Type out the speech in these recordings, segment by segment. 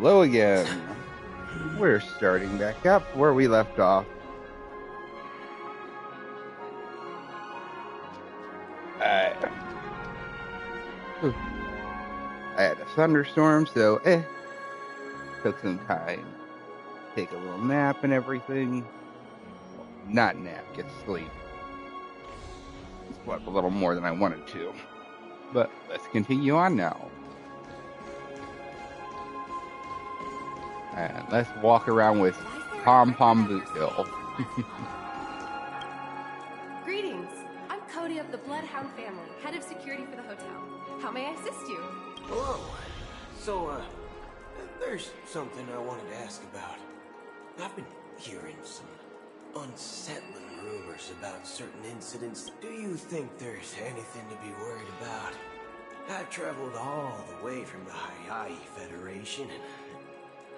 Hello again. We're starting back up where we left off. I had a thunderstorm, so took some time. Take a little nap and everything. Well, not nap, get sleep. Slept a little more than I wanted to. But let's continue on now. And let's walk around with Pom Pom Bootville. Greetings. I'm Cody of the Bloodhound family, head of security for the hotel. How may I assist you? Hello. So, there's something I wanted to ask about. I've been hearing some unsettling rumors about certain incidents. Do you think there's anything to be worried about? I've traveled all the way from the Hawaii Federation, and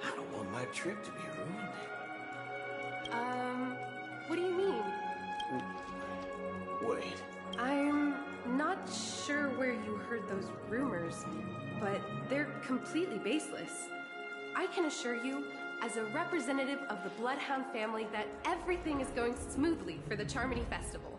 I don't want my trip to be ruined. What do you mean? Wait. I'm not sure where you heard those rumors, but they're completely baseless. I can assure you, as a representative of the Bloodhound family, that everything is going smoothly for the Charmony Festival.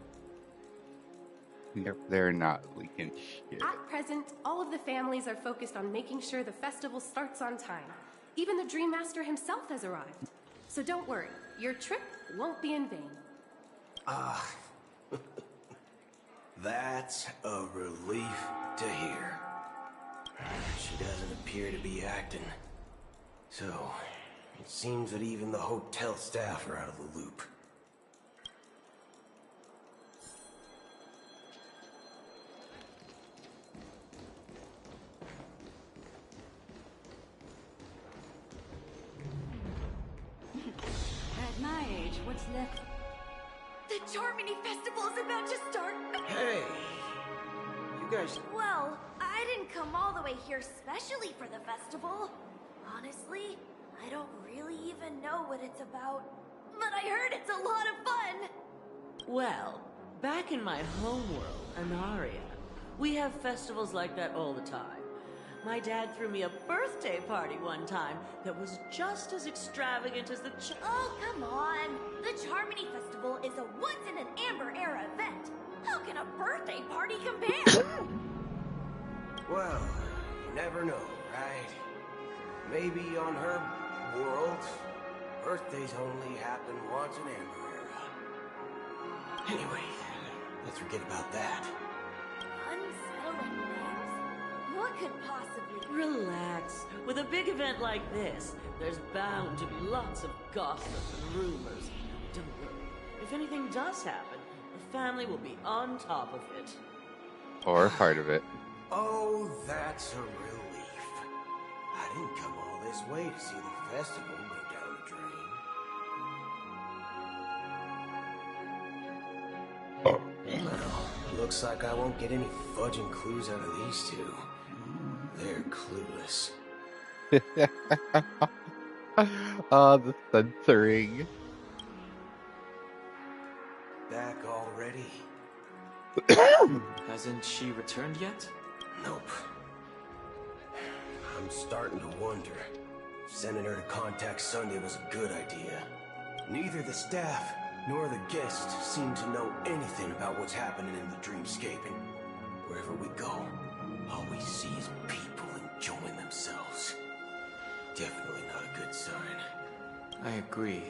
Yep, they're not leaking shit. At present, all of the families are focused on making sure the festival starts on time. Even the Dream Master himself has arrived. So don't worry, your trip won't be in vain. That's a relief to hear. She doesn't appear to be acting. So, it seems that even the hotel staff are out of the loop. At my age, what's left? The Charmony Festival is about to start! Hey! You guys... Well, I didn't come all the way here specially for the festival. Honestly, I don't really even know what it's about. But I heard it's a lot of fun! Well, back in my homeworld, Anaria, we have festivals like that all the time. My dad threw me a birthday party one time that was just as extravagant as the Oh, come on! The Charmony Festival is a once-in-an-amber-era event. How can a birthday party compare? Well, you never know, right? Maybe on her world, birthdays only happen once in Amber Era. Anyway, let's forget about that. Unsettling things? What could possibly... Relax. With a big event like this, there's bound to be lots of gossip and rumors. Don't worry. If anything does happen, the family will be on top of it. Or part of it. Oh, that's a relief. I didn't come all this way to see the festival go down the drain. Well, looks like I won't get any fudging clues out of these two. They're clueless. The censoring. Back already? Hasn't she returned yet? Nope. I'm starting to wonder. Sending her to contact Sunday was a good idea. Neither the staff nor the guests seem to know anything about what's happening in the dreamscape, and wherever we go, all we see is people enjoying themselves. Definitely not a good sign. I agree.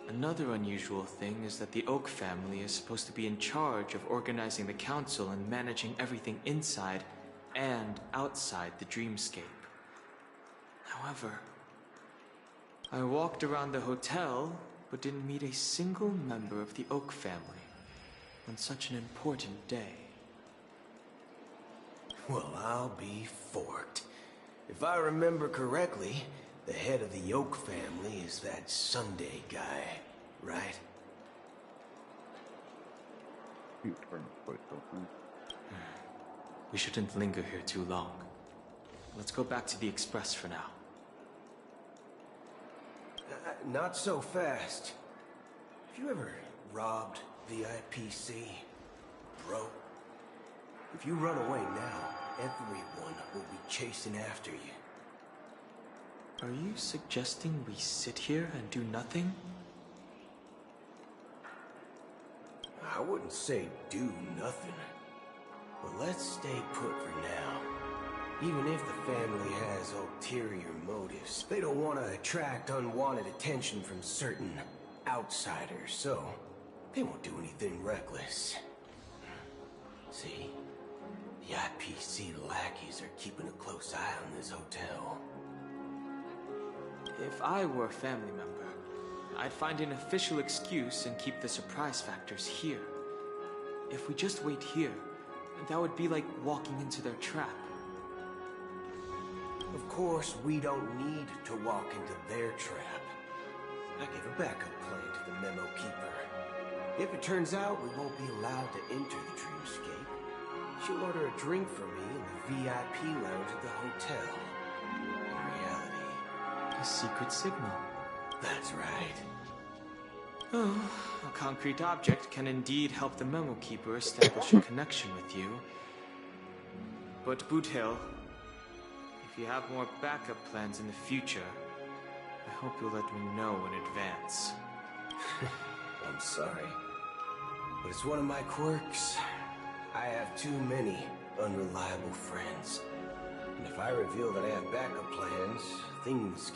Another unusual thing is that the Oak family is supposed to be in charge of organizing the council and managing everything inside and outside the dreamscape. However, I walked around the hotel but didn't meet a single member of the Oak family on such an important day. Well, I'll be forked. If I remember correctly, the head of the Oak family is that Sunday guy, right? We shouldn't linger here too long. Let's go back to the Express for now. Not so fast. Have you ever robbed VIPC? Bro? If you run away now, everyone will be chasing after you. Are you suggesting we sit here and do nothing? I wouldn't say do nothing, but let's stay put for now. Even if the family has ulterior motives, they don't want to attract unwanted attention from certain outsiders, so they won't do anything reckless. See, the IPC lackeys are keeping a close eye on this hotel. If I were a family member, I'd find an official excuse and keep the surprise factors here. If we just wait here, that would be like walking into their trap. Of course, we don't need to walk into their trap. I gave a backup plan to the memo keeper. If it turns out we won't be allowed to enter the dreamscape, she'll order a drink for me in the VIP lounge at the hotel. In reality, A secret signal. that's right. Oh, a concrete object can indeed help the memo keeper establish a connection with you. But Boot Hill, if you have more backup plans in the future, I hope you'll let me know in advance. I'm sorry, but it's one of my quirks. I have too many unreliable friends. And if I reveal that I have backup plans, things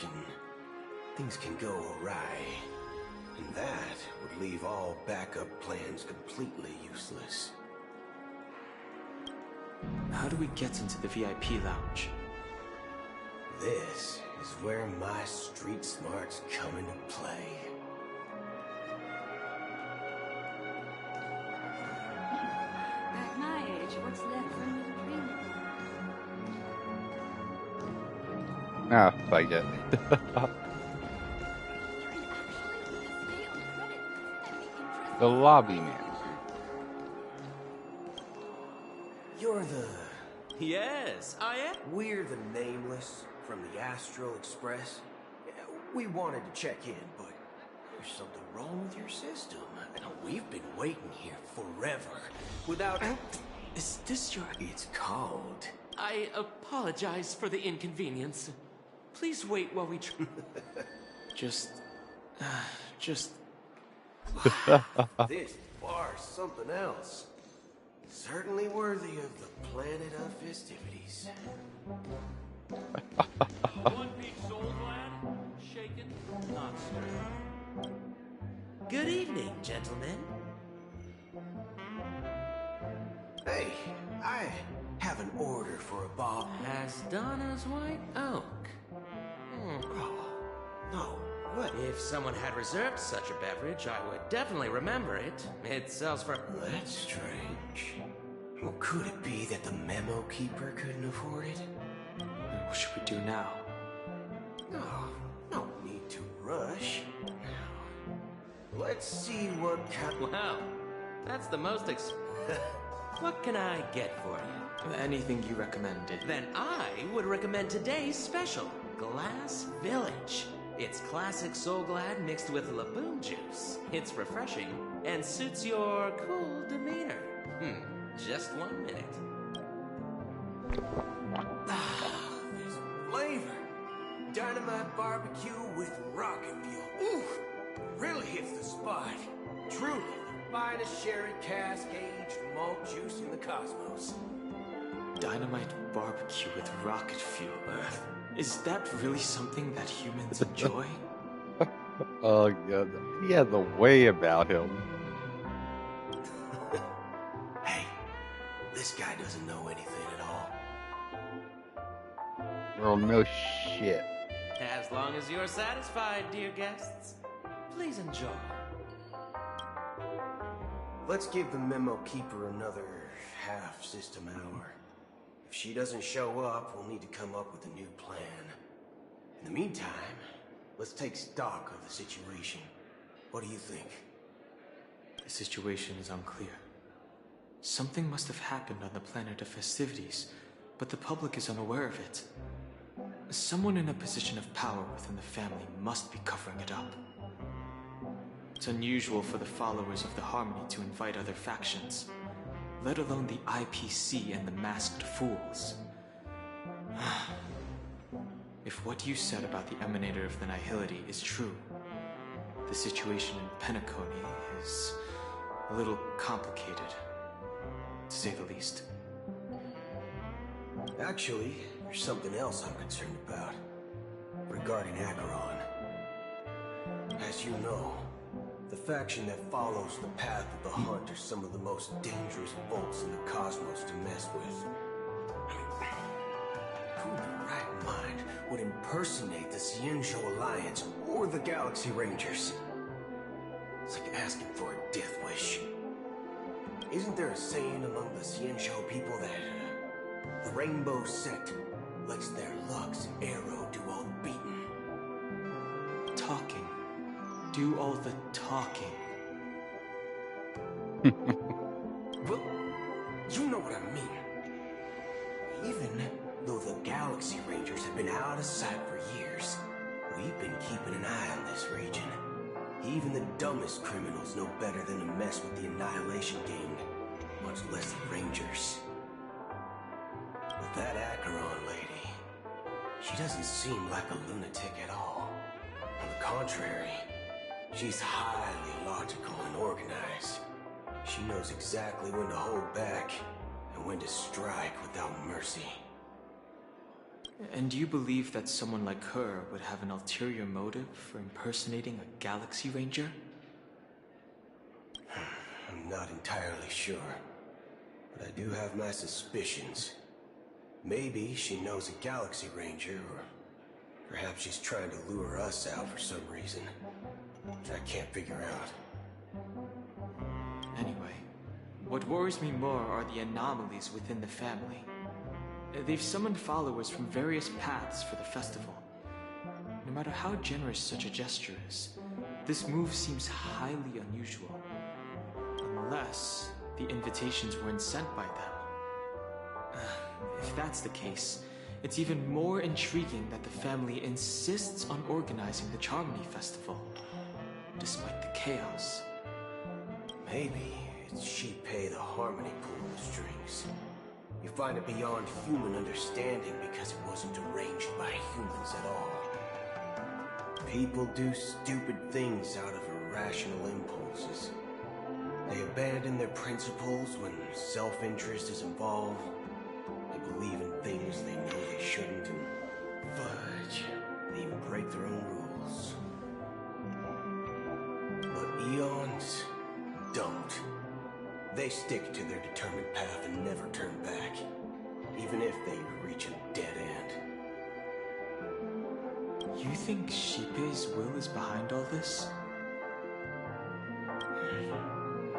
can go awry. And that would leave all backup plans completely useless. How do we get into the VIP lounge? This is where my street smarts come into play. At my age, what's left for me to dream? Ah, fight it. The lobby man. You're the... Yes, I am. We're the Nameless from the Astral Express. We wanted to check in, but there's something wrong with your system. We've been waiting here forever without... Is this your... It's called... I apologize for the inconvenience. Please wait while we... Just... This bar's something else. Certainly worthy of the planet of festivities. One piece SoulGlad, shaken, not stirred. Good evening, gentlemen. Hey, I have an order for a Bob. As Donna's White Oak. Oh, no, what? If someone had reserved such a beverage, I would definitely remember it. It sells for... That's strange. Well, could it be that the memo keeper couldn't afford it? What should we do now? No need to rush. Let's see what kind... Wow, that's the most What can I get for you? Anything you recommended. Then I would recommend today's special, Glass Village. It's classic SoulGlad mixed with Laboon juice. It's refreshing and suits your cool demeanor. Just 1 minute. This flavor. Dynamite barbecue with rocket fuel. Ooh, really hits the spot. Truly the finest sherry cask-aged malt juice in the cosmos. Dynamite barbecue with rocket fuel. Is that really something that humans enjoy? Oh god, he has a way about him. Hey, this guy doesn't know anything at all. Well, no shit. As long as you're satisfied, dear guests, please enjoy. Let's give the memo keeper another half-system hour. If she doesn't show up, we'll need to come up with a new plan. In the meantime, let's take stock of the situation. What do you think? The situation is unclear. Something must have happened on the planet of festivities, but the public is unaware of it. Someone in a position of power within the family must be covering it up. It's unusual for the followers of the Harmony to invite other factions, let alone the IPC and the Masked Fools. If what you said about the Emanator of the Nihility is true, the situation in Penacony is a little complicated, to say the least. Actually, there's something else I'm concerned about. Regarding Acheron. As you know, the faction that follows the path of the hunt are some of the most dangerous folks in the cosmos to mess with. I mean, who in their right mind would impersonate the Xianzhou Alliance or the Galaxy Rangers? It's like asking for a death wish. Isn't there a saying among the Xianzhou people that the Rainbow Sect lets their luck's arrow do all the beating? Talking. Do all the talking. Well, you know what I mean. Even though the Galaxy Rangers have been out of sight for years, we've been keeping an eye on this region. Even the dumbest criminals know better than to mess with the Annihilation Gang, much less the Rangers. But that Acheron lady, she doesn't seem like a lunatic at all. On the contrary, she's highly logical and organized. She knows exactly when to hold back and when to strike without mercy. And do you believe that someone like her would have an ulterior motive for impersonating a Galaxy Ranger? I'm not entirely sure, but I do have my suspicions. Maybe she knows a Galaxy Ranger, or perhaps she's trying to lure us out for some reason, which I can't figure out. Anyway, what worries me more are the anomalies within the family. They've summoned followers from various paths for the festival. No matter how generous such a gesture is, this move seems highly unusual. Unless the invitations weren't sent by them. If that's the case, it's even more intriguing that the family insists on organizing the Charmony festival, despite the chaos. Maybe it's Prepair the Harmony pulling the strings. You find it beyond human understanding because it wasn't arranged by humans at all. People do stupid things out of irrational impulses. They abandon their principles when self-interest is involved. They believe in things they know they shouldn't, and fudge, they even break their own rules. But eons don't. They stick to their determined path and never turn back, even if they reach a dead end. You think Prepair's will is behind all this?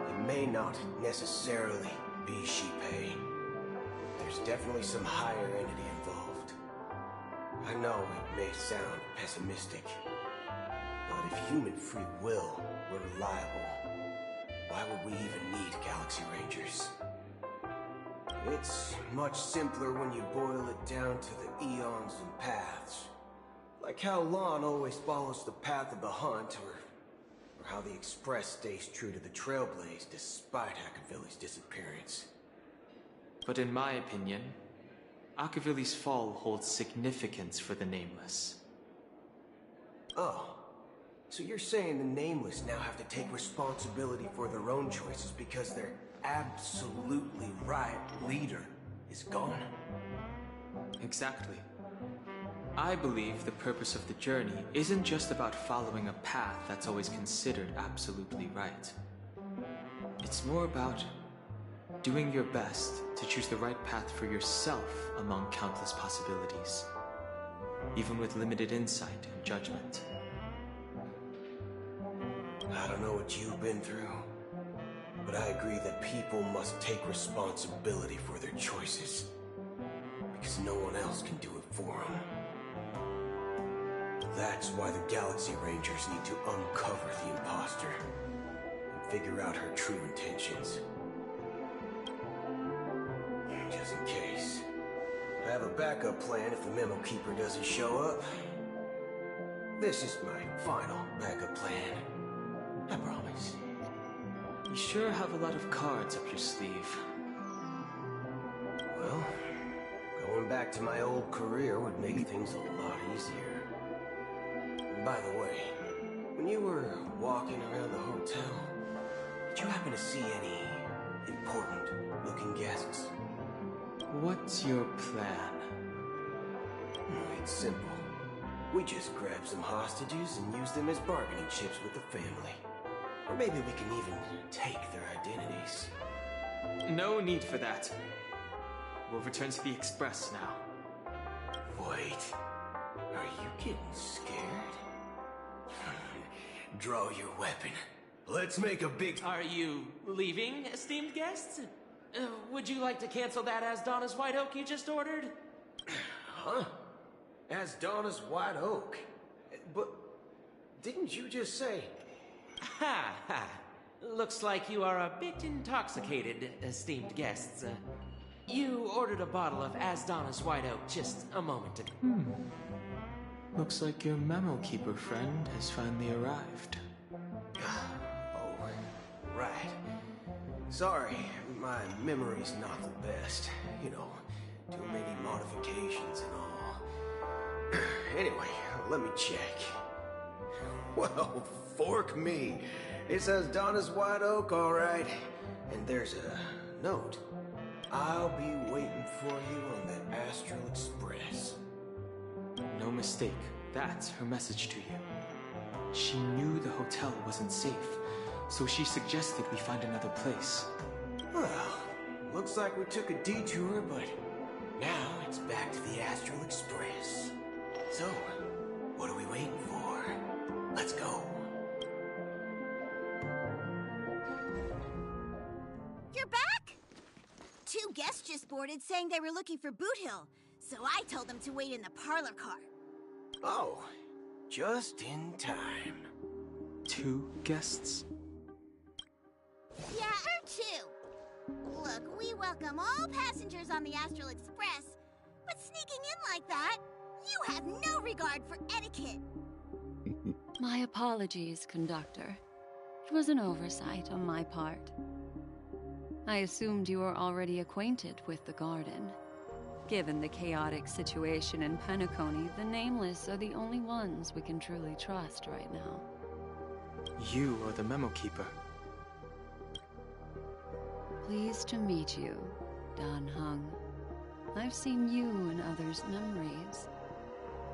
It may not necessarily be Prepair. There's definitely some higher entity involved. I know it may sound pessimistic, but if human free will were reliable, why would we even need Galaxy Rangers? It's much simpler when you boil it down to the eons and paths. Like how Lon always follows the path of the hunt, or how the Express stays true to the Trailblaze despite Akavili's disappearance. But in my opinion, Akavili's fall holds significance for the Nameless. Oh. So you're saying the Nameless now have to take responsibility for their own choices because their absolutely right leader is gone? Exactly. I believe the purpose of the journey isn't just about following a path that's always considered absolutely right. It's more about doing your best to choose the right path for yourself among countless possibilities, even with limited insight and judgment. I don't know what you've been through, but I agree that people must take responsibility for their choices, because no one else can do it for them. That's why the Galaxy Rangers need to uncover the imposter and figure out her true intentions. Just in case, I have a backup plan if the Memo Keeper doesn't show up. This is my final backup plan. I promise. You sure have a lot of cards up your sleeve. Well, going Going back to my old career would make things a lot easier. By the way, when you were walking around the hotel, did you happen to see any important-looking guests? What's your plan? It's simple. We just grab some hostages and use them as bargaining chips with the family. Or maybe we can even take their identities. No need for that. We'll return to the Express now. Wait, are you getting scared? Draw your weapon. Let's make a big... Are you leaving, esteemed guests? Would you like to cancel that as Donna's White Oak you just ordered? Huh? As Donna's White Oak? But didn't you just say... Ha ha. Looks like you are a bit intoxicated, esteemed guests. You ordered a bottle of As Donna's White Oak just a moment ago. Looks like your memo keeper friend has finally arrived. Oh, right. Sorry, my memory's not the best. You know, too many modifications and all. Anyway, let me check. Well, fork me. It says Donna's White Oak, all right. And there's a note. I'll be waiting for you on the Astral Express. No mistake. That's her message to you. She knew the hotel wasn't safe, so she suggested we find another place. Well, looks like we took a detour, but now it's back to the Astral Express. So, what are we waiting for? Let's go. You're back? Two guests just boarded saying they were looking for Boot Hill, so I told them to wait in the parlor car. Oh, just in time. 2 guests? Yeah, or 2. Look, we welcome all passengers on the Astral Express, but sneaking in like that, you have no regard for etiquette. My apologies, conductor. It was an oversight on my part. I assumed you were already acquainted with the garden. Given the chaotic situation in Penacony, the Nameless are the only ones we can truly trust right now. You are the memo keeper. Pleased to meet you, Dan Hung. I've seen you in others' memories.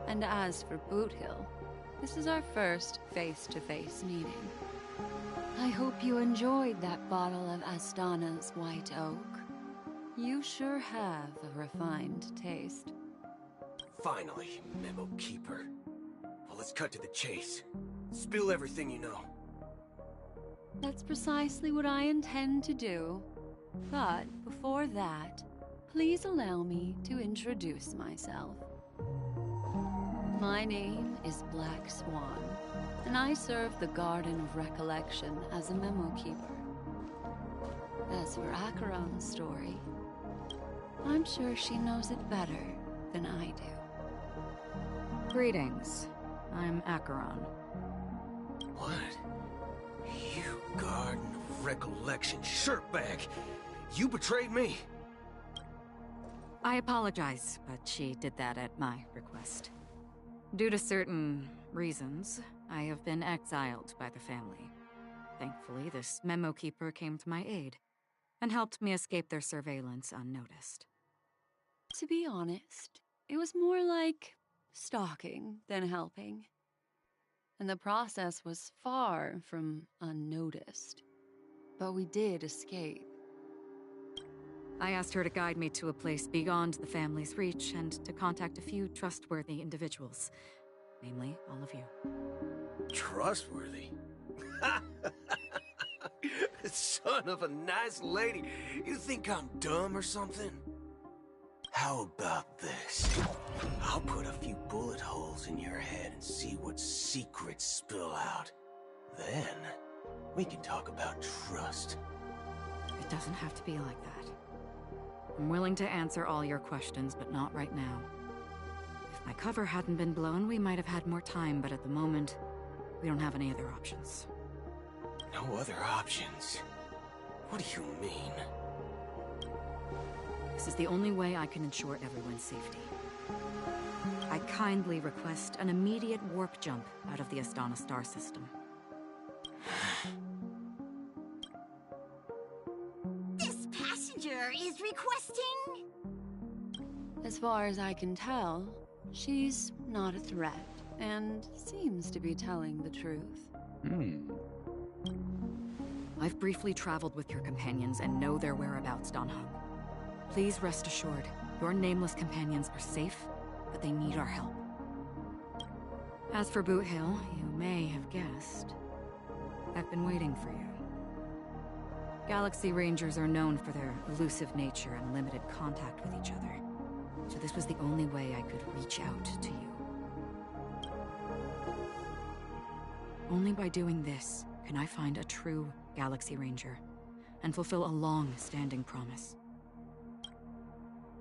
And as for Boot Hill, this is our first face-to-face meeting. I hope you enjoyed that bottle of Astana's White Oak. You sure have a refined taste. Finally, Memo Keeper. Well, let's cut to the chase. Spill everything you know. That's precisely what I intend to do. But before that, please allow me to introduce myself. My name is Black Swan, and I serve the Garden of Recollection as a memo keeper. As for Acheron's story, I'm sure she knows it better than I do. Greetings. I'm Acheron. What? You Garden of Recollection shirtbag! You betrayed me! I apologize, but she did that at my request. Due to certain reasons, I have been exiled by the family. Thankfully, this memo keeper came to my aid and helped me escape their surveillance unnoticed. To be honest, it was more like stalking than helping. And the process was far from unnoticed. But we did escape. I asked her to guide me to a place beyond the family's reach and to contact a few trustworthy individuals. Namely, all of you. Trustworthy? Son of a nice lady. You think I'm dumb or something? How about this? I'll put a few bullet holes in your head and see what secrets spill out. Then, we can talk about trust. It doesn't have to be like that. I'm willing to answer all your questions, but not right now. If my cover hadn't been blown, we might have had more time, but at the moment, we don't have any other options. No other options? What do you mean? This is the only way I can ensure everyone's safety. I kindly request an immediate warp jump out of the Astana star system. This passenger is requesting... As far as I can tell, she's not a threat, and seems to be telling the truth. I've briefly traveled with your companions and know their whereabouts, Dan Heng. Please rest assured, your nameless companions are safe, but they need our help. As for Boot Hill, you may have guessed. I've been waiting for you. Galaxy Rangers are known for their elusive nature and limited contact with each other. So this was the only way I could reach out to you. Only by doing this can I find a true Galaxy Ranger and fulfill a long-standing promise.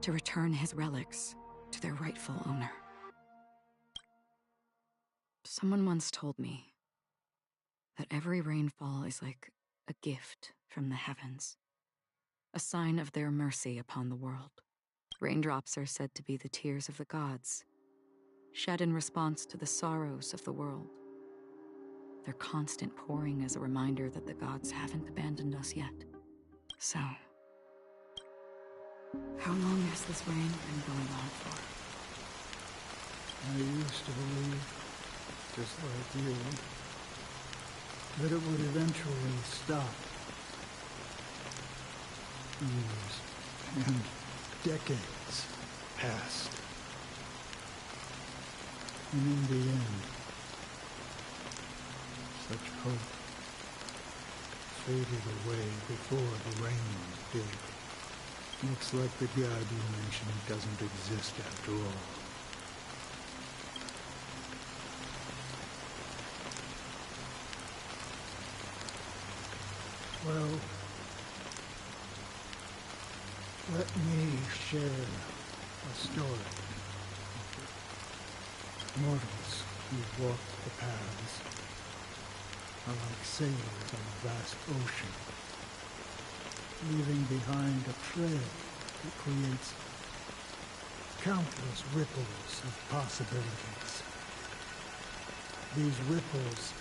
To return his relics to their rightful owner. Someone once told me that every rainfall is like a gift from the heavens, a sign of their mercy upon the world. Raindrops are said to be the tears of the gods, shed in response to the sorrows of the world. Their constant pouring is a reminder that the gods haven't abandoned us yet. So, how long has this rain been going on for? I used to believe, just like you, that it would eventually stop. Years and decades passed. And in the end, such hope faded away before the rain did. Looks like the god you mentioned doesn't exist after all. Well, let me share a story. Mortals who walk the paths are like sailors on a vast ocean, leaving behind a trail that creates countless ripples of possibilities. These ripples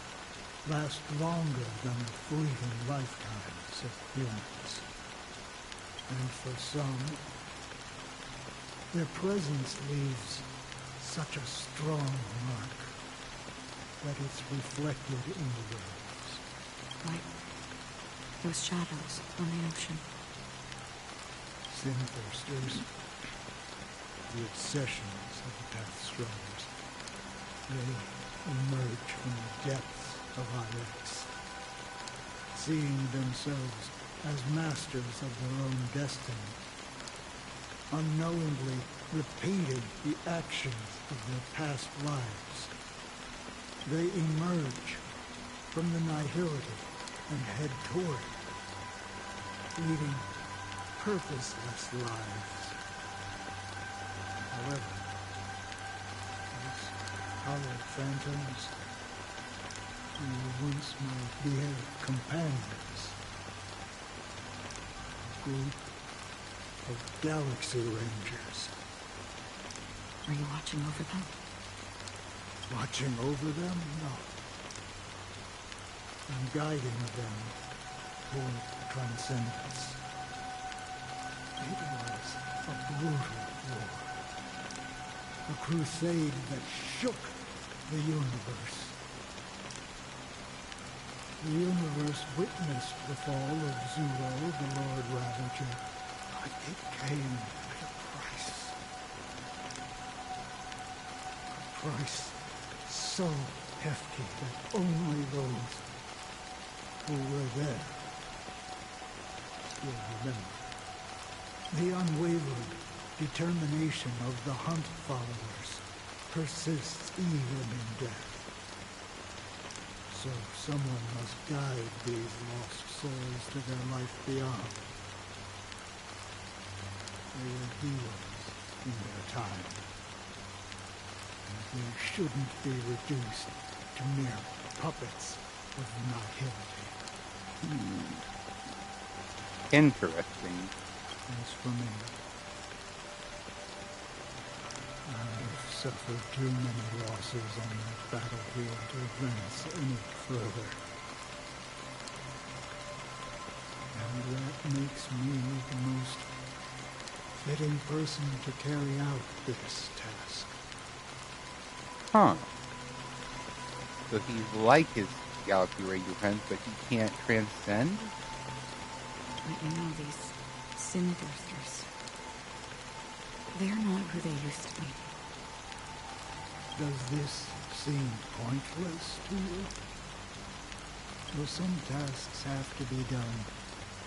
last longer than the fleeting lifetimes of humans. And for some, their presence leaves such a strong mark that it's reflected in the waves. Like those shadows on the ocean. Sinthirsters, the obsessions of the Pathstrongers, they emerge from the depths of IX, seeing themselves as masters of their own destiny, unknowingly repeating the actions of their past lives. They emerge from the nihility and head toward it, leading purposeless lives. However, these hollow phantoms who once my dear companions, a group of Galaxy Rangers. Are you watching over them? Watching over them? No. I'm guiding them toward transcendence. It was a brutal war. A crusade that shook the universe. The universe witnessed the fall of Zuro, the Lord Ravager, but it came at a price. A price so hefty that only those who were there still remember. The unwavering determination of the Hunt followers persists even in death. So someone must guide these lost souls to their life beyond. They were heroes in their time. And they shouldn't be reduced to mere puppets of nihility. Interesting. As for me, I've suffered too many losses on that battlefield to advance any further. And that makes me the most fitting person to carry out this task. Huh. So he's like his galaxy radio friends, but he can't transcend? You know, these sin thirsters, they're not who they used to be. Does this seem pointless to you? Well, some tasks have to be done,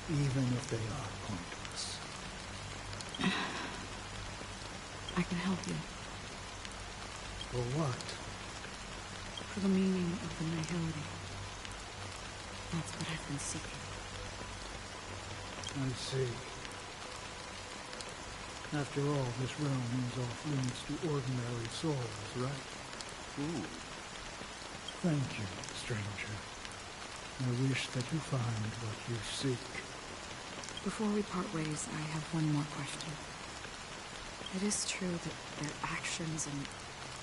even if they are pointless. I can help you. For what? For the meaning of the nihility. That's what I've been seeking. I see. After all, this realm is off limits to ordinary souls, right? Ooh. Thank you, stranger. I wish that you find what you seek. Before we part ways, I have one more question. It is true that their actions and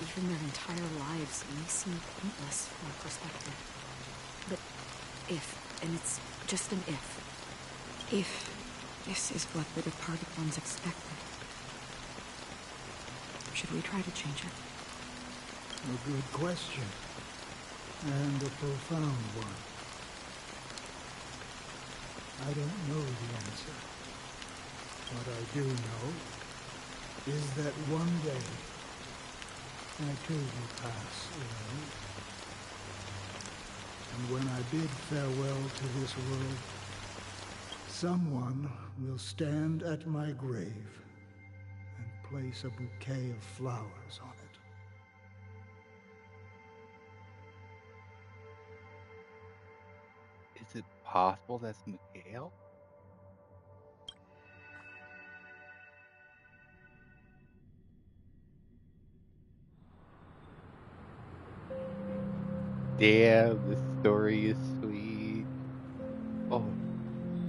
even their entire lives may seem pointless from our perspective. But if, and it's just an if this is what the departed ones expected, should we try to change it? A good question. And a profound one. I don't know the answer. What I do know is that one day I too will pass away. And when I bid farewell to this world, someone will stand at my grave and place a bouquet of flowers on it. Is it possible that's Mikhail? Damn, this story is sweet. Oh.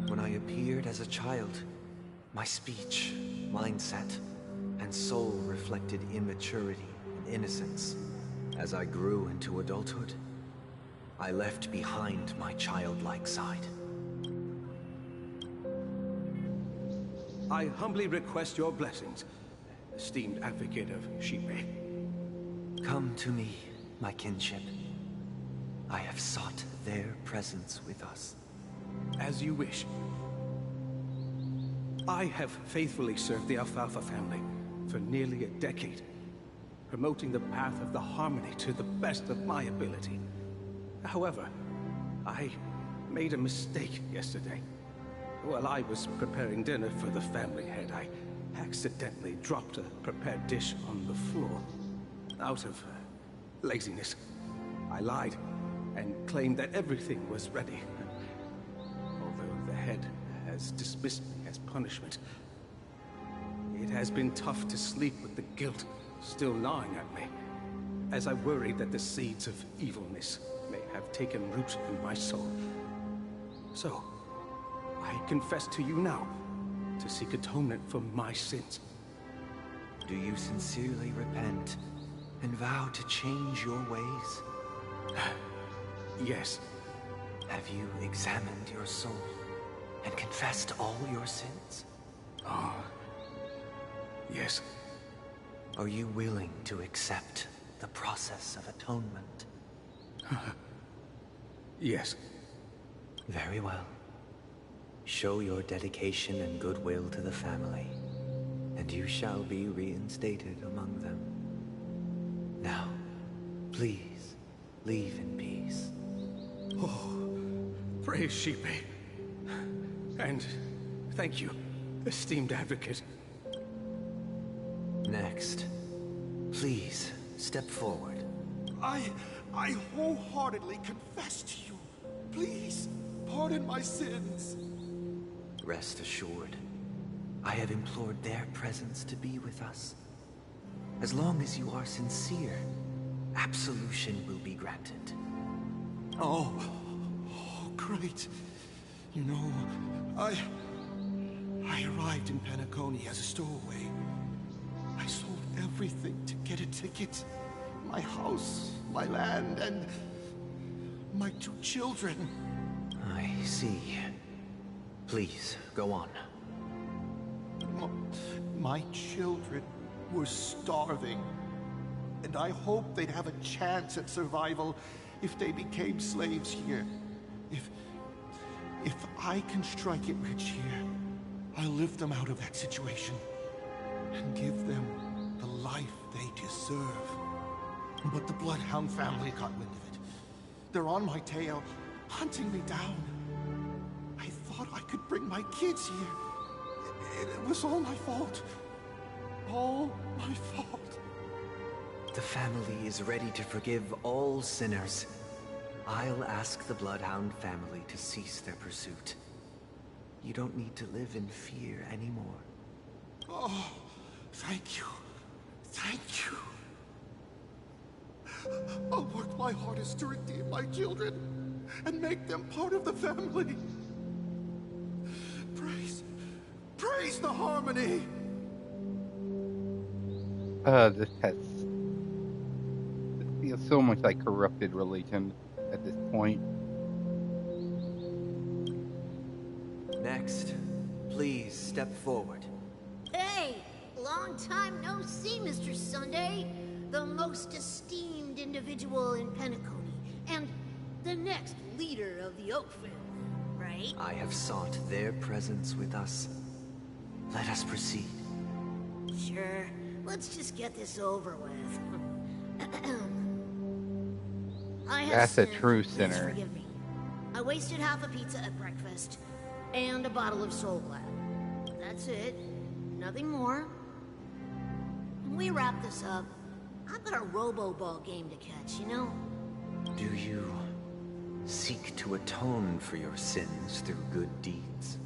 When I appeared as a child, my speech, mindset, and soul reflected immaturity and innocence. As I grew into adulthood, I left behind my childlike side. I humbly request your blessings, esteemed advocate of Shipe. Come to me, my kinship. I have sought their presence with us. As you wish. I have faithfully served the Alfalfa family for nearly a decade, promoting the path of the Harmony to the best of my ability. However, I made a mistake yesterday. While I was preparing dinner for the family head, I accidentally dropped a prepared dish on the floor. Out of laziness, I lied and claimed that everything was ready. Although the head has dismissed me as punishment, it has been tough to sleep with the guilt still gnawing at me, as I worried that the seeds of evilness may have taken root in my soul. So, I confess to you now, to seek atonement for my sins. Do you sincerely repent and vow to change your ways? Yes. Have you examined your soul and confessed all your sins? Oh, yes. Are you willing to accept the process of atonement? Yes. Very well. Show your dedication and goodwill to the family, and you shall be reinstated among them. Now, please, leave in peace. Oh, praise Shipe. And thank you, esteemed advocate. Next, please step forward. I wholeheartedly confess to you. Please, pardon my sins. Rest assured, I have implored their presence to be with us. As long as you are sincere, absolution will be granted. Oh, great. You know, I arrived in Penacony as a stowaway. I sold everything to get a ticket. My house, my land, and my 2 children. I see. Please, go on. My children were starving, and I hoped they'd have a chance at survival if they became slaves here. If I can strike it rich here, I'll lift them out of that situation and give them the life they deserve. But the Bloodhound family got wind of it. They're on my tail, hunting me down. I thought I could bring my kids here. It was all my fault. All my fault. The family is ready to forgive all sinners. I'll ask the Bloodhound family to cease their pursuit. You don't need to live in fear anymore. Oh, thank you. Thank you. I'll work my hardest to redeem my children and make them part of the family. Praise the Harmony! This feels so much like corrupted religion at this point. Next, please step forward. Hey! Long time no see, Mr. Sunday. The most esteemed individual in Penacony, and the next leader of the Oak family, right? I have sought their presence with us. Let us proceed. Sure. Let's just get this over with. I have That's a sinned. true Please sinner. forgive me. I wasted half a pizza at breakfast, and a bottle of SoulGlad. That's it. Nothing more. When we wrap this up, I've got a robo-ball game to catch, you know? Do you seek to atone for your sins through good deeds?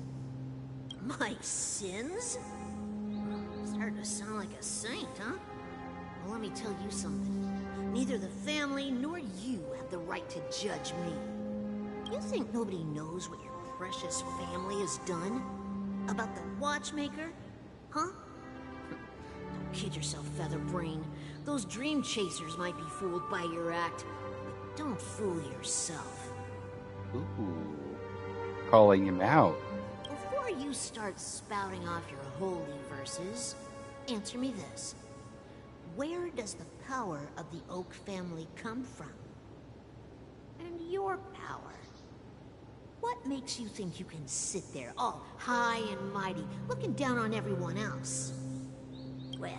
My sins? Starting to sound like a saint, huh? Well, let me tell you something. Neither the family nor you have the right to judge me. You think nobody knows what your precious family has done? About the watchmaker? Huh? Don't kid yourself, Featherbrain. Those dream chasers might be fooled by your act, but don't fool yourself. Ooh, calling him out. Before you start spouting off your holy verses, answer me this. Where does the power of the Oak family come from? And your power? What makes you think you can sit there all high and mighty, looking down on everyone else? Well,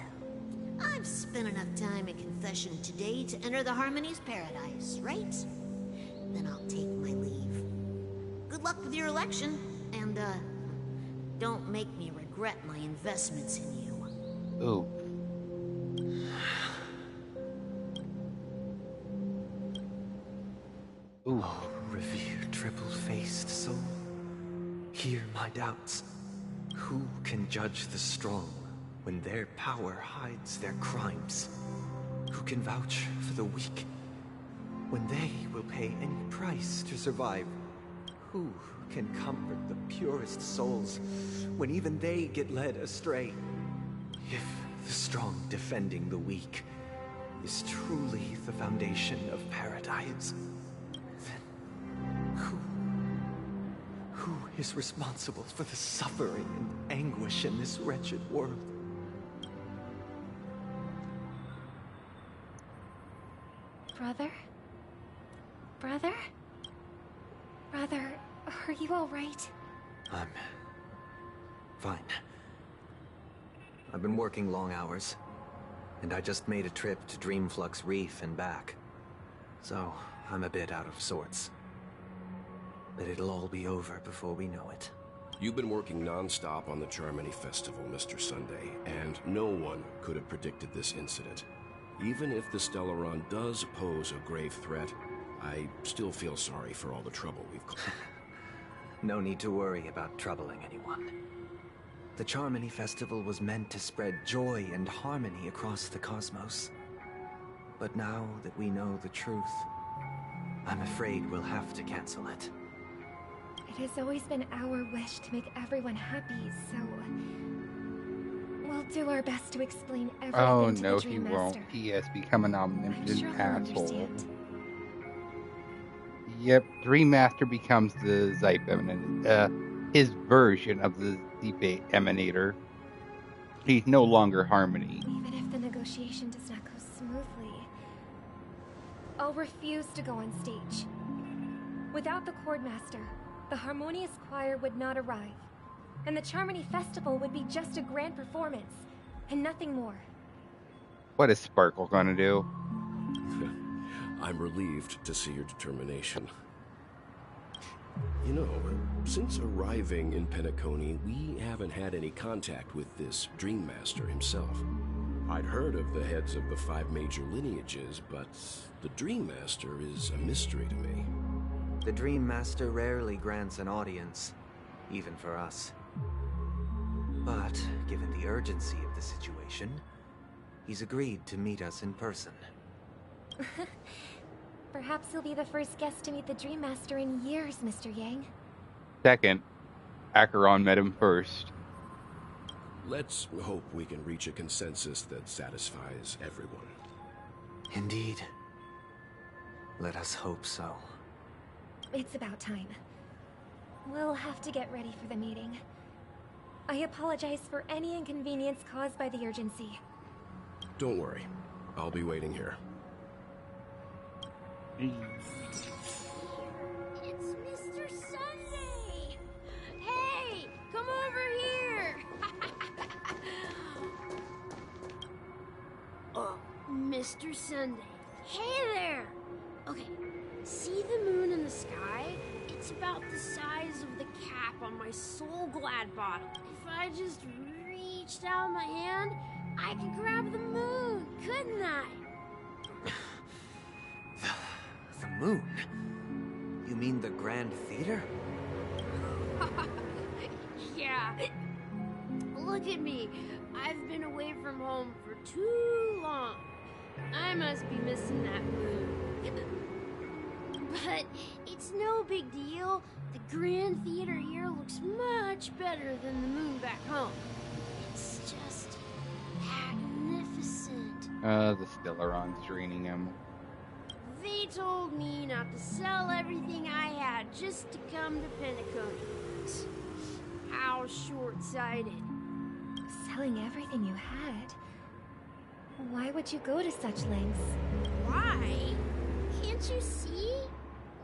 I've spent enough time in confession today to enter the Harmony's paradise, right? Then I'll take my leave. Good luck with your election, and, don't make me regret my investments in you. Ooh. Ooh. Oh, revered triple-faced soul, hear my doubts. Who can judge the strong when their power hides their crimes? Who can vouch for the weak when they will pay any price to survive? Who can comfort the purest souls when even they get led astray? If the strong defending the weak is truly the foundation of paradise, then who is responsible for the suffering and anguish in this wretched world? Brother? Brother? Brother, are you all right? I'm fine. I've been working long hours, and I just made a trip to Dreamflux Reef and back. So, I'm a bit out of sorts. But it'll all be over before we know it. You've been working non-stop on the Charmony Festival, Mr. Sunday, and no one could have predicted this incident. Even if the Stellaron does pose a grave threat, I still feel sorry for all the trouble we've caused. No need to worry about troubling anyone. The Charmony Festival was meant to spread joy and harmony across the cosmos. But now that we know the truth, I'm afraid we'll have to cancel it. It has always been our wish to make everyone happy, so... Well, do our best to explain everything Oh to no, the he Dream won't. Master. He has become an I'm omnipotent sure he'll asshole. understand. Yep, Dream Master becomes the Zype Emanator, his version of the Zype Emanator. He's no longer Harmony. Even if the negotiation does not go smoothly, I'll refuse to go on stage. Without the Chordmaster, the Harmonious Choir would not arrive, and the Charmony Festival would be just a grand performance, and nothing more. What is Sparkle gonna do? I'm relieved to see your determination. You know, since arriving in Penacony, we haven't had any contact with this Dream Master himself. I'd heard of the heads of the 5 major lineages, but the Dream Master is a mystery to me. The Dream Master rarely grants an audience, even for us. But, given the urgency of the situation, he's agreed to meet us in person. Perhaps you'll be the first guest to meet the Dream Master in years, Mr. Yang. Second, Acheron met him first. Let's hope we can reach a consensus that satisfies everyone. Indeed. Let us hope so. It's about time. We'll have to get ready for the meeting. I apologize for any inconvenience caused by the urgency. Don't worry. I'll be waiting here. It's Mr. Sunday! Hey, come over here! Mr. Sunday. Hey there! Okay, see the moon in the sky? It's about the size of the cap on my SoulGlad bottle. If I just reached out my hand, I could grab the moon, couldn't I? The moon? You mean the Grand Theater? Yeah. Look at me. I've been away from home for too long. I must be missing that moon. But it's no big deal. The Grand Theater here looks much better than the moon back home. It's just magnificent. The Stellaron's draining him. They told me not to sell everything I had just to come to Penacony. How short-sighted. Selling everything you had? Why would you go to such lengths? Why? Can't you see?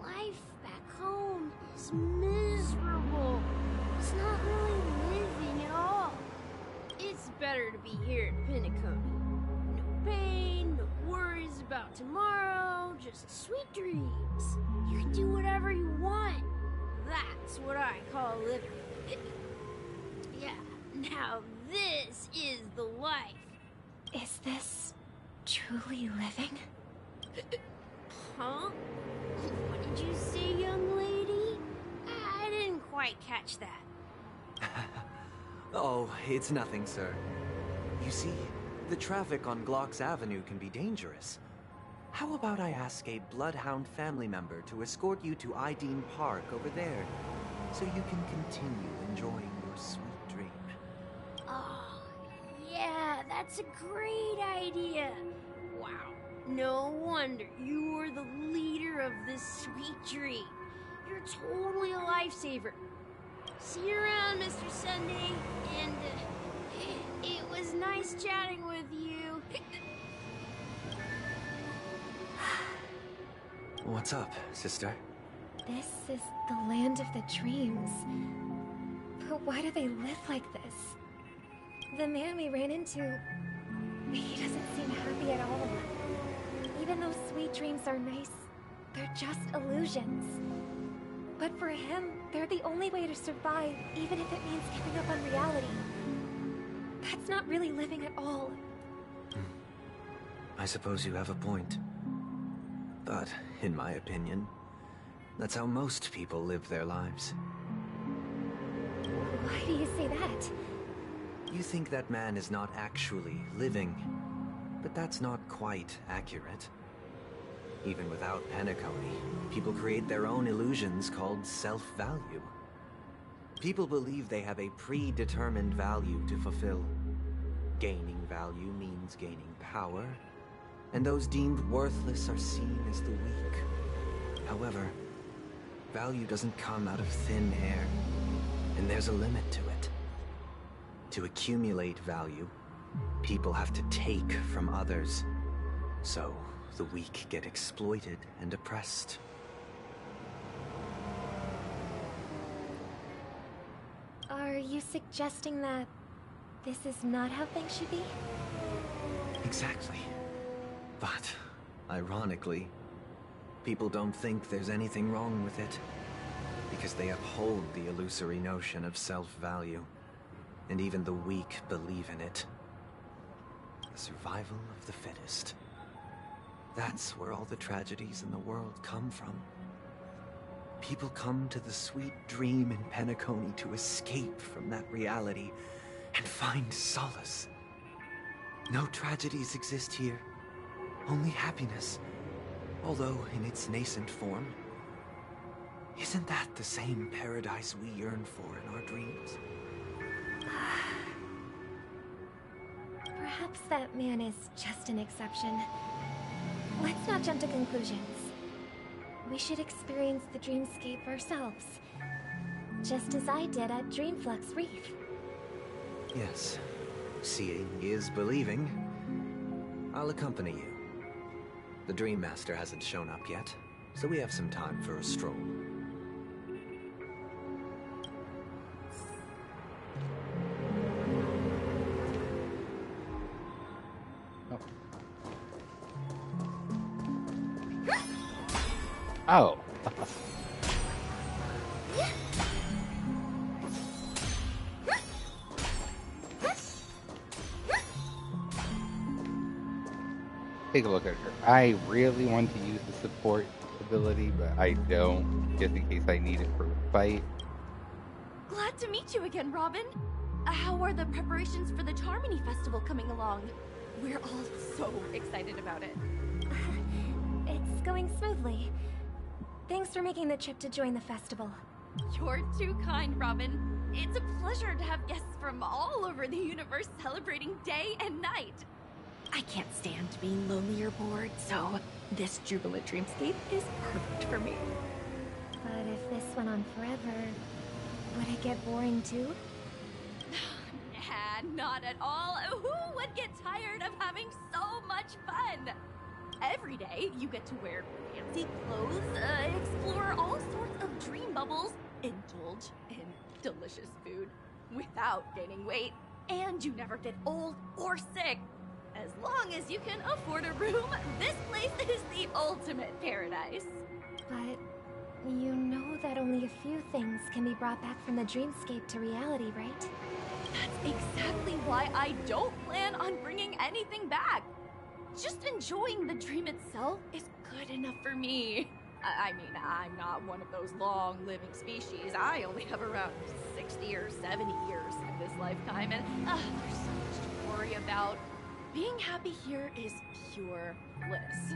Life back home is miserable. It's not really living at all. It's better to be here at Penacony. No pain, no worries about tomorrow, just sweet dreams. You can do whatever you want. That's what I call living. Yeah, now this is the life. Is this truly living? Huh? What did you say, young lady? I didn't quite catch that. Oh, it's nothing, sir. You see, the traffic on Glock's Avenue can be dangerous. How about I ask a Bloodhound family member to escort you to Ideen Park over there, so you can continue enjoying your sweet dream? Oh, yeah, that's a great idea. Wow, no wonder you were the leader of this sweet dream. You're totally a lifesaver. See you around, Mr. Sunday, and it was nice chatting with you. What's up, sister? This is the land of the dreams. But why do they live like this? The man we ran into, he doesn't seem happy at all. Even though sweet dreams are nice, they're just illusions. But for him, they're the only way to survive, even if it means giving up on reality. That's not really living at all. I suppose you have a point. But, in my opinion, that's how most people live their lives. Why do you say that? You think that man is not actually living, but that's not quite accurate. Even without Penacony, people create their own illusions called self-value. People believe they have a predetermined value to fulfill. Gaining value means gaining power, and those deemed worthless are seen as the weak. However, value doesn't come out of thin air, and there's a limit to it. To accumulate value, people have to take from others, so the weak get exploited and oppressed. Are you suggesting that this is not how things should be? Exactly. But, ironically, people don't think there's anything wrong with it, because they uphold the illusory notion of self-value, and even the weak believe in it. The survival of the fittest. That's where all the tragedies in the world come from. People come to the sweet dream in Penacony to escape from that reality and find solace. No tragedies exist here, only happiness, although in its nascent form. Isn't that the same paradise we yearn for in our dreams? Perhaps that man is just an exception. Let's not jump to conclusions. We should experience the dreamscape ourselves, just as I did at Dreamflux Reef. Yes, seeing is believing. I'll accompany you. The Dream Master hasn't shown up yet, so we have some time for a stroll. Oh. Take a look at her. I really want to use the support ability, but I don't, just in case I need it for a fight. Glad to meet you again, Robin. How are the preparations for the Charmony Festival coming along? We're all so excited about it. It's going smoothly. Thanks for making the trip to join the festival. You're too kind, Robin. It's a pleasure to have guests from all over the universe celebrating day and night. I can't stand being lonely or bored, so this jubilant dreamscape is perfect for me. But if this went on forever, would it get boring too? Nah, not at all. Who would get tired of having so much fun? Every day, you get to wear fancy clothes, explore all sorts of dream bubbles, indulge in delicious food without gaining weight, and you never get old or sick. As long as you can afford a room, this place is the ultimate paradise. But you know that only a few things can be brought back from the dreamscape to reality, right? That's exactly why I don't plan on bringing anything back. Just enjoying the dream itself is good enough for me. I mean, I'm not one of those long-living species. I only have around 60 or 70 years in this lifetime, and there's so much to worry about. Being happy here is pure bliss.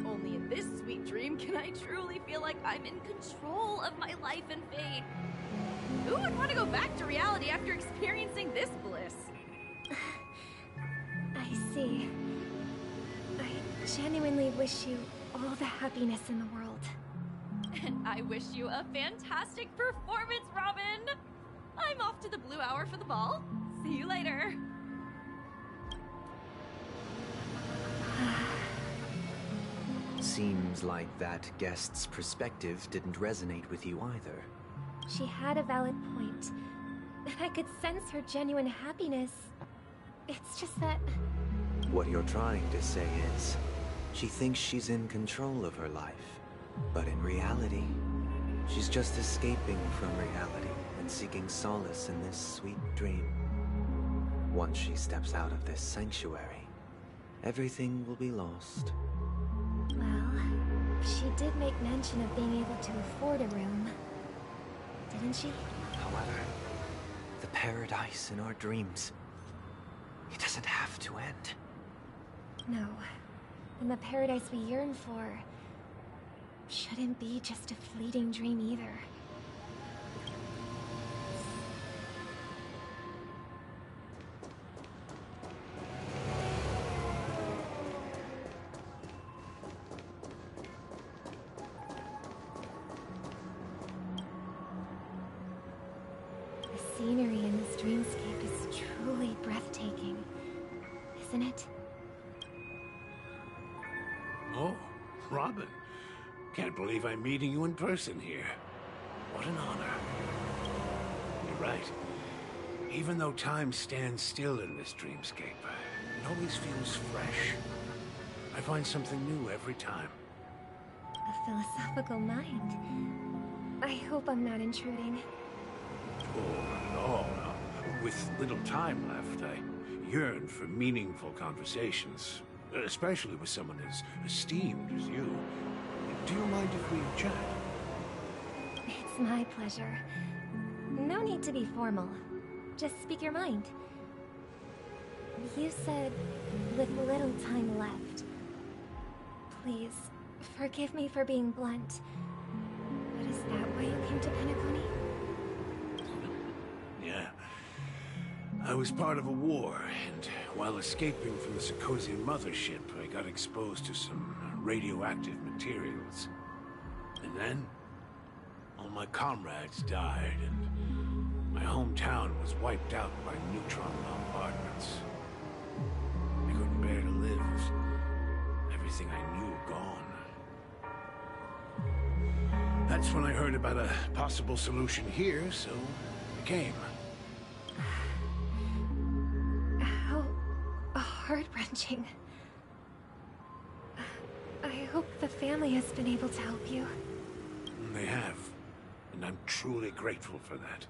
Only in this sweet dream can I truly feel like I'm in control of my life and fate. Who would want to go back to reality after experiencing this bliss? I see. I genuinely wish you all the happiness in the world. And I wish you a fantastic performance, Robin! I'm off to the Blue Hour for the ball. See you later. Seems like that guest's perspective didn't resonate with you either. She had a valid point. And I could sense her genuine happiness. It's just that... What you're trying to say is, she thinks she's in control of her life. But in reality, she's just escaping from reality and seeking solace in this sweet dream. Once she steps out of this sanctuary, everything will be lost. Well, she did make mention of being able to afford a room. Didn't she? However, the paradise in our dreams, it doesn't have to end. No. And the paradise we yearn for shouldn't be just a fleeting dream either. scenery in this dreamscape is truly breathtaking, isn't it? Oh, Robin. Can't believe I'm meeting you in person here. What an honor. You're right. Even though time stands still in this dreamscape, it always feels fresh. I find something new every time. A philosophical mind. I hope I'm not intruding. Oh, not at all. With little time left, I yearn for meaningful conversations, especially with someone as esteemed as you. Do you mind if we chat? It's my pleasure. No need to be formal. Just speak your mind. You said, with little time left. Please, forgive me for being blunt. But is that why you came to Penacony? Yeah. I was part of a war, and while escaping from the Sikosian mothership, I got exposed to some radioactive materials. And then, all my comrades died, and my hometown was wiped out by neutron bombardments. I couldn't bear to live. Everything I knew gone. That's when I heard about a possible solution here, so I came. How heart-wrenching. I hope the family has been able to help you. They have, and I'm truly grateful for that.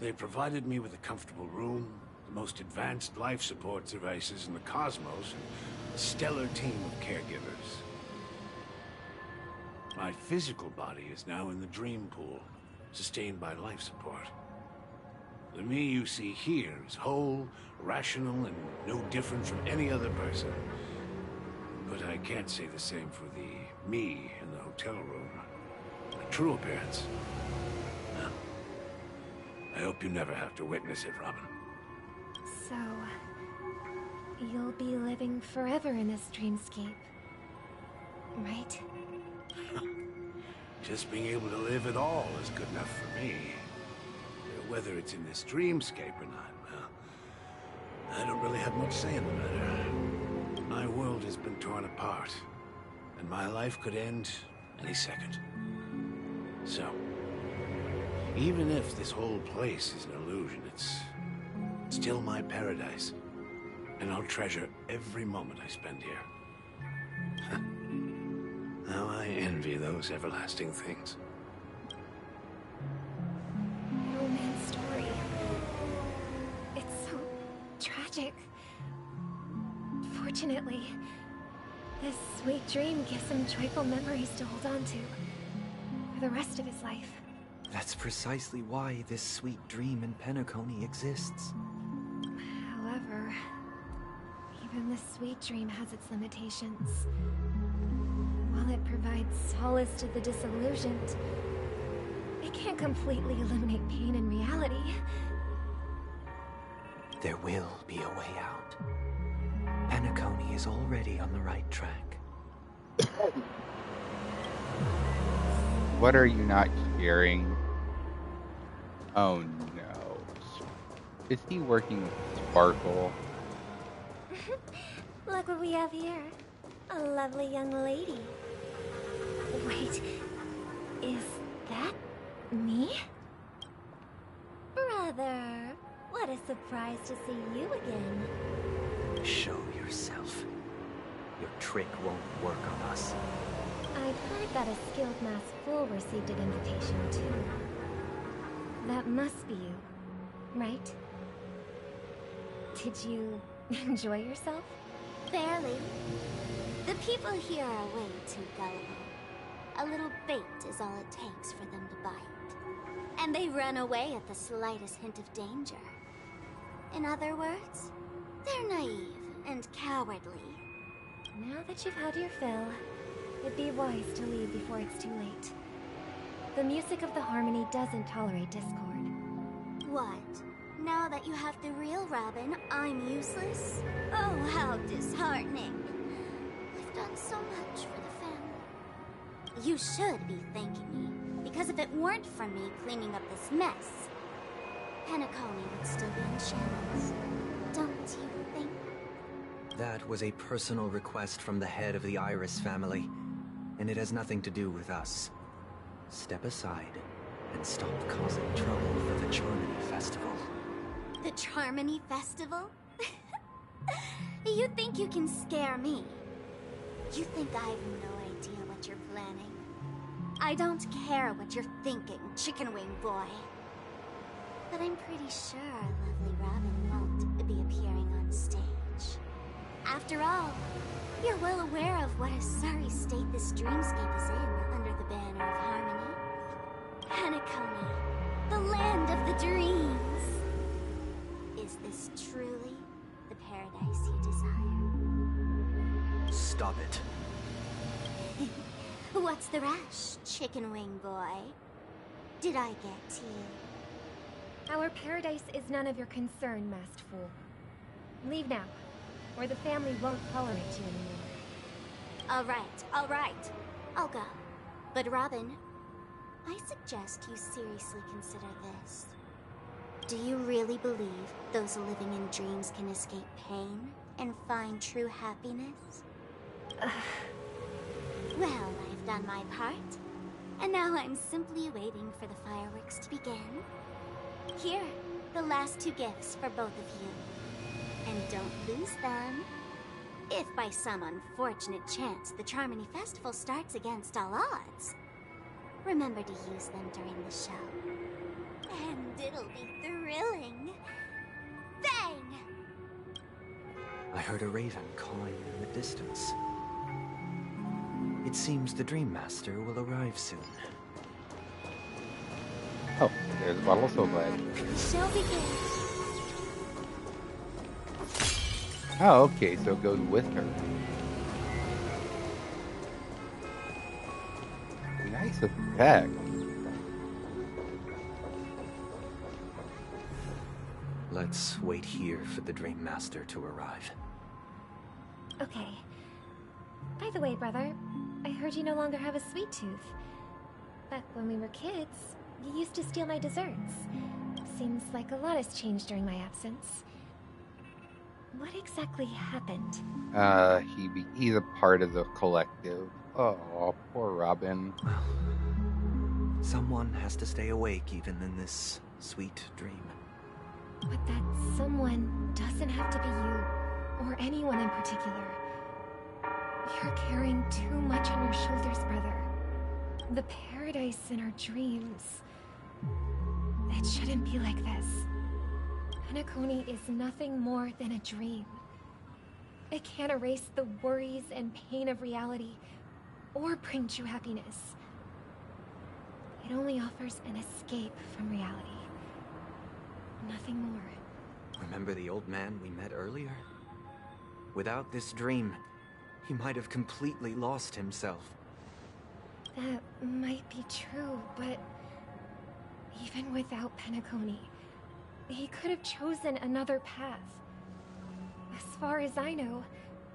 They provided me with a comfortable room, the most advanced life support devices in the cosmos, and a stellar team of caregivers. My physical body is now in the dream pool, sustained by life support. The me you see here is whole, rational, and no different from any other person. But I can't say the same for the me in the hotel room. My true appearance. No. I hope you never have to witness it, Robin. So, you'll be living forever in this dreamscape, right? Just being able to live at all is good enough for me. Whether it's in this dreamscape or not, well, I don't really have much say in the matter. My world has been torn apart, and my life could end any second. So, even if this whole place is an illusion, it's still my paradise, and I'll treasure every moment I spend here. How I envy those everlasting things. An old man's story. It's so tragic. Fortunately, this sweet dream gives him joyful memories to hold on to for the rest of his life. That's precisely why this sweet dream in Penacony exists. However, even the sweet dream has its limitations. While it provides solace to the disillusioned, it can't completely eliminate pain in reality. There will be a way out. Penacony is already on the right track. What are you not hearing? Oh no. Is he working with Sparkle? Look what we have here. A lovely young lady. Wait, is that me? Brother, what a surprise to see you again. Show yourself. Your trick won't work on us. I've heard that a skilled masked fool received an invitation too. That must be you, right? Did you enjoy yourself? Barely. The people here are way too gullible. A little bait is all it takes for them to bite. And they run away at the slightest hint of danger. In other words, they're naive and cowardly. Now that you've had your fill, it'd be wise to leave before it's too late. The music of the Harmony doesn't tolerate discord. What? Now that you have the real Robin, I'm useless? Oh, how disheartening. I've done so much for the family. You should be thanking me, because if it weren't for me cleaning up this mess, Penacony would still be in shambles. Don't you think? That was a personal request from the head of the Iris family, and it has nothing to do with us. Step aside and stop causing trouble for the Charmony Festival. The Charmony Festival? You think you can scare me? You think I have no idea what you're planning? I don't care what you're thinking, Chicken Wing Boy. But I'm pretty sure our lovely Robin won't be appearing on stage. After all, you're well aware of what a sorry state this dreamscape is in under the banner of Harmony. Penacony, the land of the dreams. Is this truly the paradise you desire? Stop it. What's the rush, Chicken Wing Boy? Did I get to you? Our paradise is none of your concern, masked fool. Leave now, or the family won't tolerate you anymore. All right. I'll go. But Robin, I suggest you seriously consider this. Do you really believe those living in dreams can escape pain and find true happiness? Well, I've done my part, and now I'm simply waiting for the fireworks to begin. Here, the last 2 gifts for both of you. And don't lose them. If by some unfortunate chance the Charmony Festival starts against all odds, remember to use them during the show. And it'll be thrilling. Bang! I heard a raven cawing in the distance. It seems the Dream Master will arrive soon. Oh, there's a bottle of SoulGlad. Show begins. Oh, okay, so it goes with her. Nice effect. Let's wait here for the Dream Master to arrive. Okay. By the way, brother, I heard you no longer have a sweet tooth. Back when we were kids, you used to steal my desserts. Seems like a lot has changed during my absence. What exactly happened? He's a part of the collective. Oh, poor Robin. Someone has to stay awake even in this sweet dream. But that someone doesn't have to be you, or anyone in particular. You're carrying too much on your shoulders, brother. The paradise in our dreams. It shouldn't be like this. Penacony is nothing more than a dream. It can't erase the worries and pain of reality, or bring true happiness. It only offers an escape from reality. Nothing more. Remember the old man we met earlier? Without this dream, he might have completely lost himself. That might be true, but even without Penacony, he could have chosen another path. As far as I know,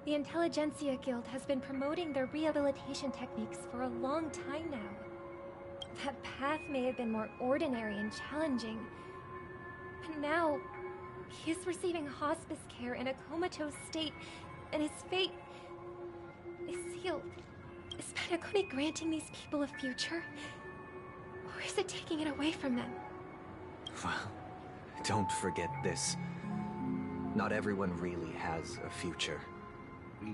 the Intelligentsia Guild has been promoting their rehabilitation techniques for a long time now. That path may have been more ordinary and challenging, but now he is receiving hospice care in a comatose state, and his fate is sealed. Is Penacony granting these people a future? Or is it taking it away from them? Well, don't forget this. Not everyone really has a future.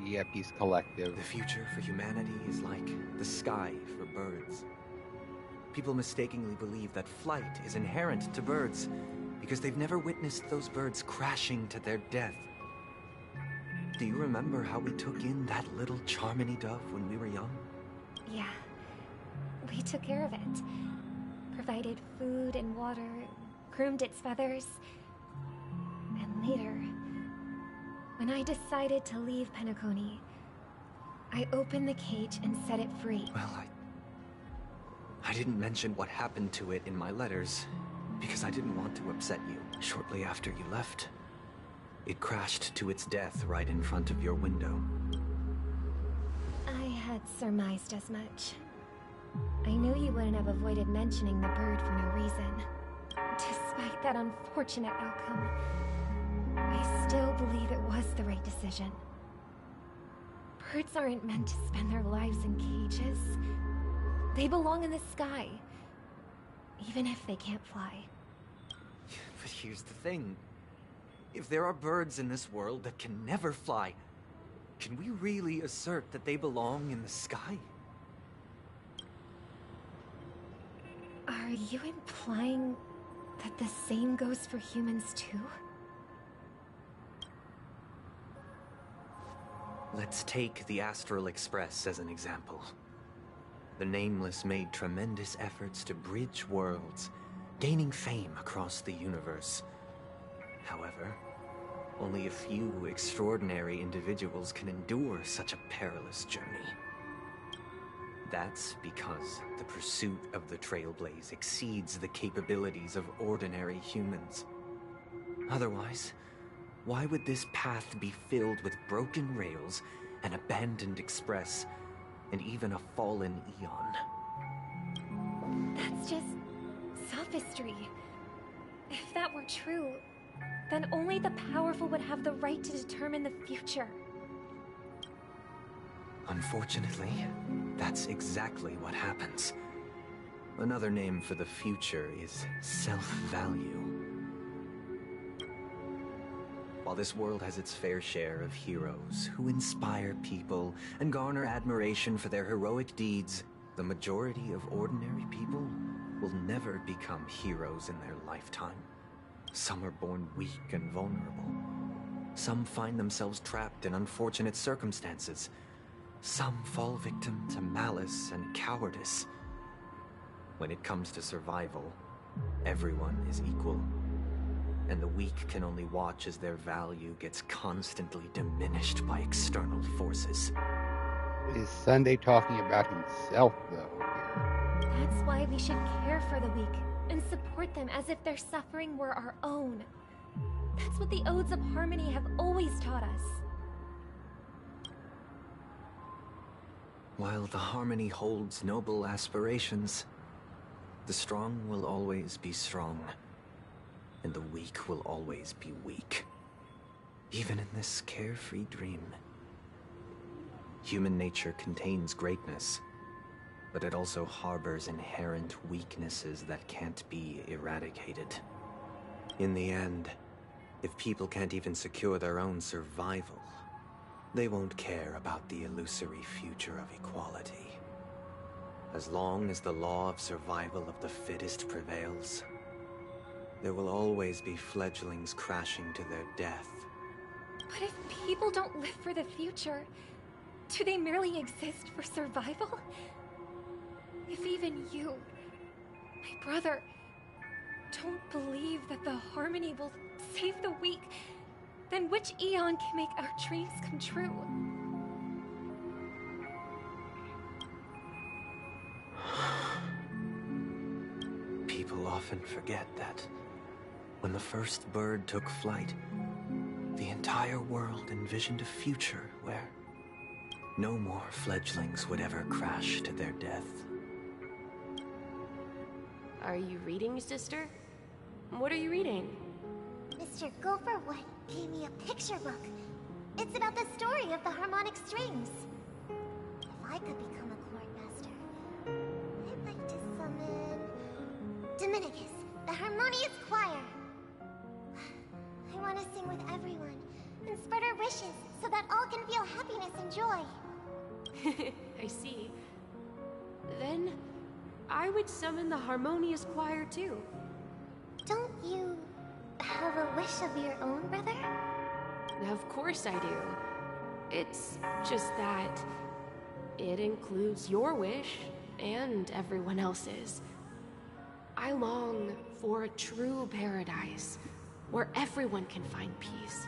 Yep, he's collective. The future for humanity is like the sky for birds. People mistakenly believe that flight is inherent to birds because they've never witnessed those birds crashing to their death. Do you remember how we took in that little Charmony dove when we were young? Yeah. We took care of it. Provided food and water, groomed its feathers. And later, when I decided to leave Penacony, I opened the cage and set it free. Well, I didn't mention what happened to it in my letters because I didn't want to upset you. Shortly after you left, it crashed to its death right in front of your window. I had surmised as much. I knew you wouldn't have avoided mentioning the bird for no reason. Despite that unfortunate outcome, I still believe it was the right decision. Birds aren't meant to spend their lives in cages. They belong in the sky, even if they can't fly. But here's the thing. If there are birds in this world that can never fly, can we really assert that they belong in the sky? Are you implying that the same goes for humans too? Let's take the Astral Express as an example. The Nameless made tremendous efforts to bridge worlds, gaining fame across the universe. However, only a few extraordinary individuals can endure such a perilous journey. That's because the pursuit of the Trailblaze exceeds the capabilities of ordinary humans. Otherwise, why would this path be filled with broken rails, an abandoned express, and even a fallen Eon? That's just sophistry. If that were true, then only the powerful would have the right to determine the future. Unfortunately, that's exactly what happens. Another name for the future is self-value. While this world has its fair share of heroes who inspire people and garner admiration for their heroic deeds, the majority of ordinary people will never become heroes in their lifetime. Some are born weak and vulnerable. Some find themselves trapped in unfortunate circumstances. Some fall victim to malice and cowardice. When it comes to survival, everyone is equal. And the weak can only watch as their value gets constantly diminished by external forces. Is Sunday talking about himself, though, here? That's why we should care for the weak and support them as if their suffering were our own. That's what the Odes of Harmony have always taught us. While the Harmony holds noble aspirations, the strong will always be strong, and the weak will always be weak. Even in this carefree dream. Human nature contains greatness, but it also harbors inherent weaknesses that can't be eradicated. In the end, if people can't even secure their own survival, they won't care about the illusory future of equality. As long as the law of survival of the fittest prevails, there will always be fledglings crashing to their death. But if people don't live for the future, do they merely exist for survival? If even you, my brother, don't believe that the Harmony will save the weak, then which Eon can make our dreams come true? People often forget that when the first bird took flight, the entire world envisioned a future where no more fledglings would ever crash to their death. Are you reading, sister? What are you reading? Mr. Gopherwood gave me a picture book. It's about the story of the harmonic strings. If I could become a chord master, I'd like to summon Dominicus, the harmonious choir. I want to sing with everyone and spread our wishes so that all can feel happiness and joy. I see. Then I would summon the harmonious choir too. Don't you have a wish of your own, brother? Of course I do. It's just that it includes your wish and everyone else's. I long for a true paradise where everyone can find peace.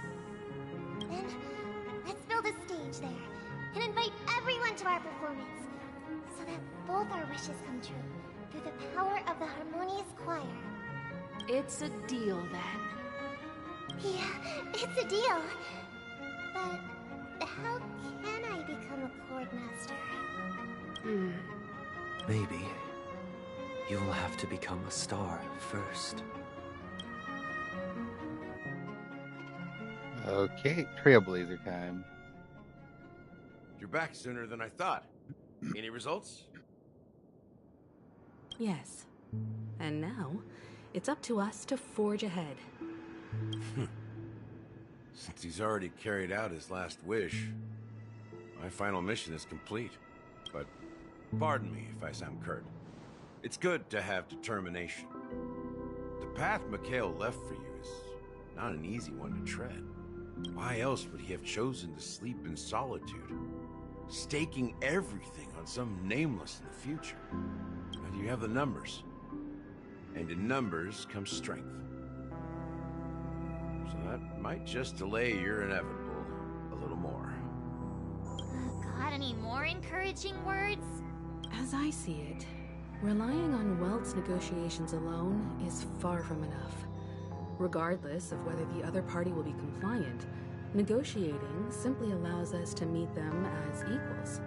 Then let's build a stage there and invite everyone to our performance so that both our wishes come true through the power of the harmonious choir. It's a deal then. Yeah, it's a deal. But how can I become a chord master? Maybe you'll have to become a star first. Okay, Trailblazer time. You're back sooner than I thought. Any results? Yes. And now, it's up to us to forge ahead. Since he's already carried out his last wish, my final mission is complete. But pardon me if I sound curt. It's good to have determination. The path Mikhail left for you is not an easy one to tread. Why else would he have chosen to sleep in solitude, staking everything on some nameless in the future? But you have the numbers, and in numbers comes strength. So that might just delay your inevitable a little more. Got any more encouraging words? As I see it, relying on Welt's negotiations alone is far from enough. Regardless of whether the other party will be compliant, negotiating simply allows us to meet them as equals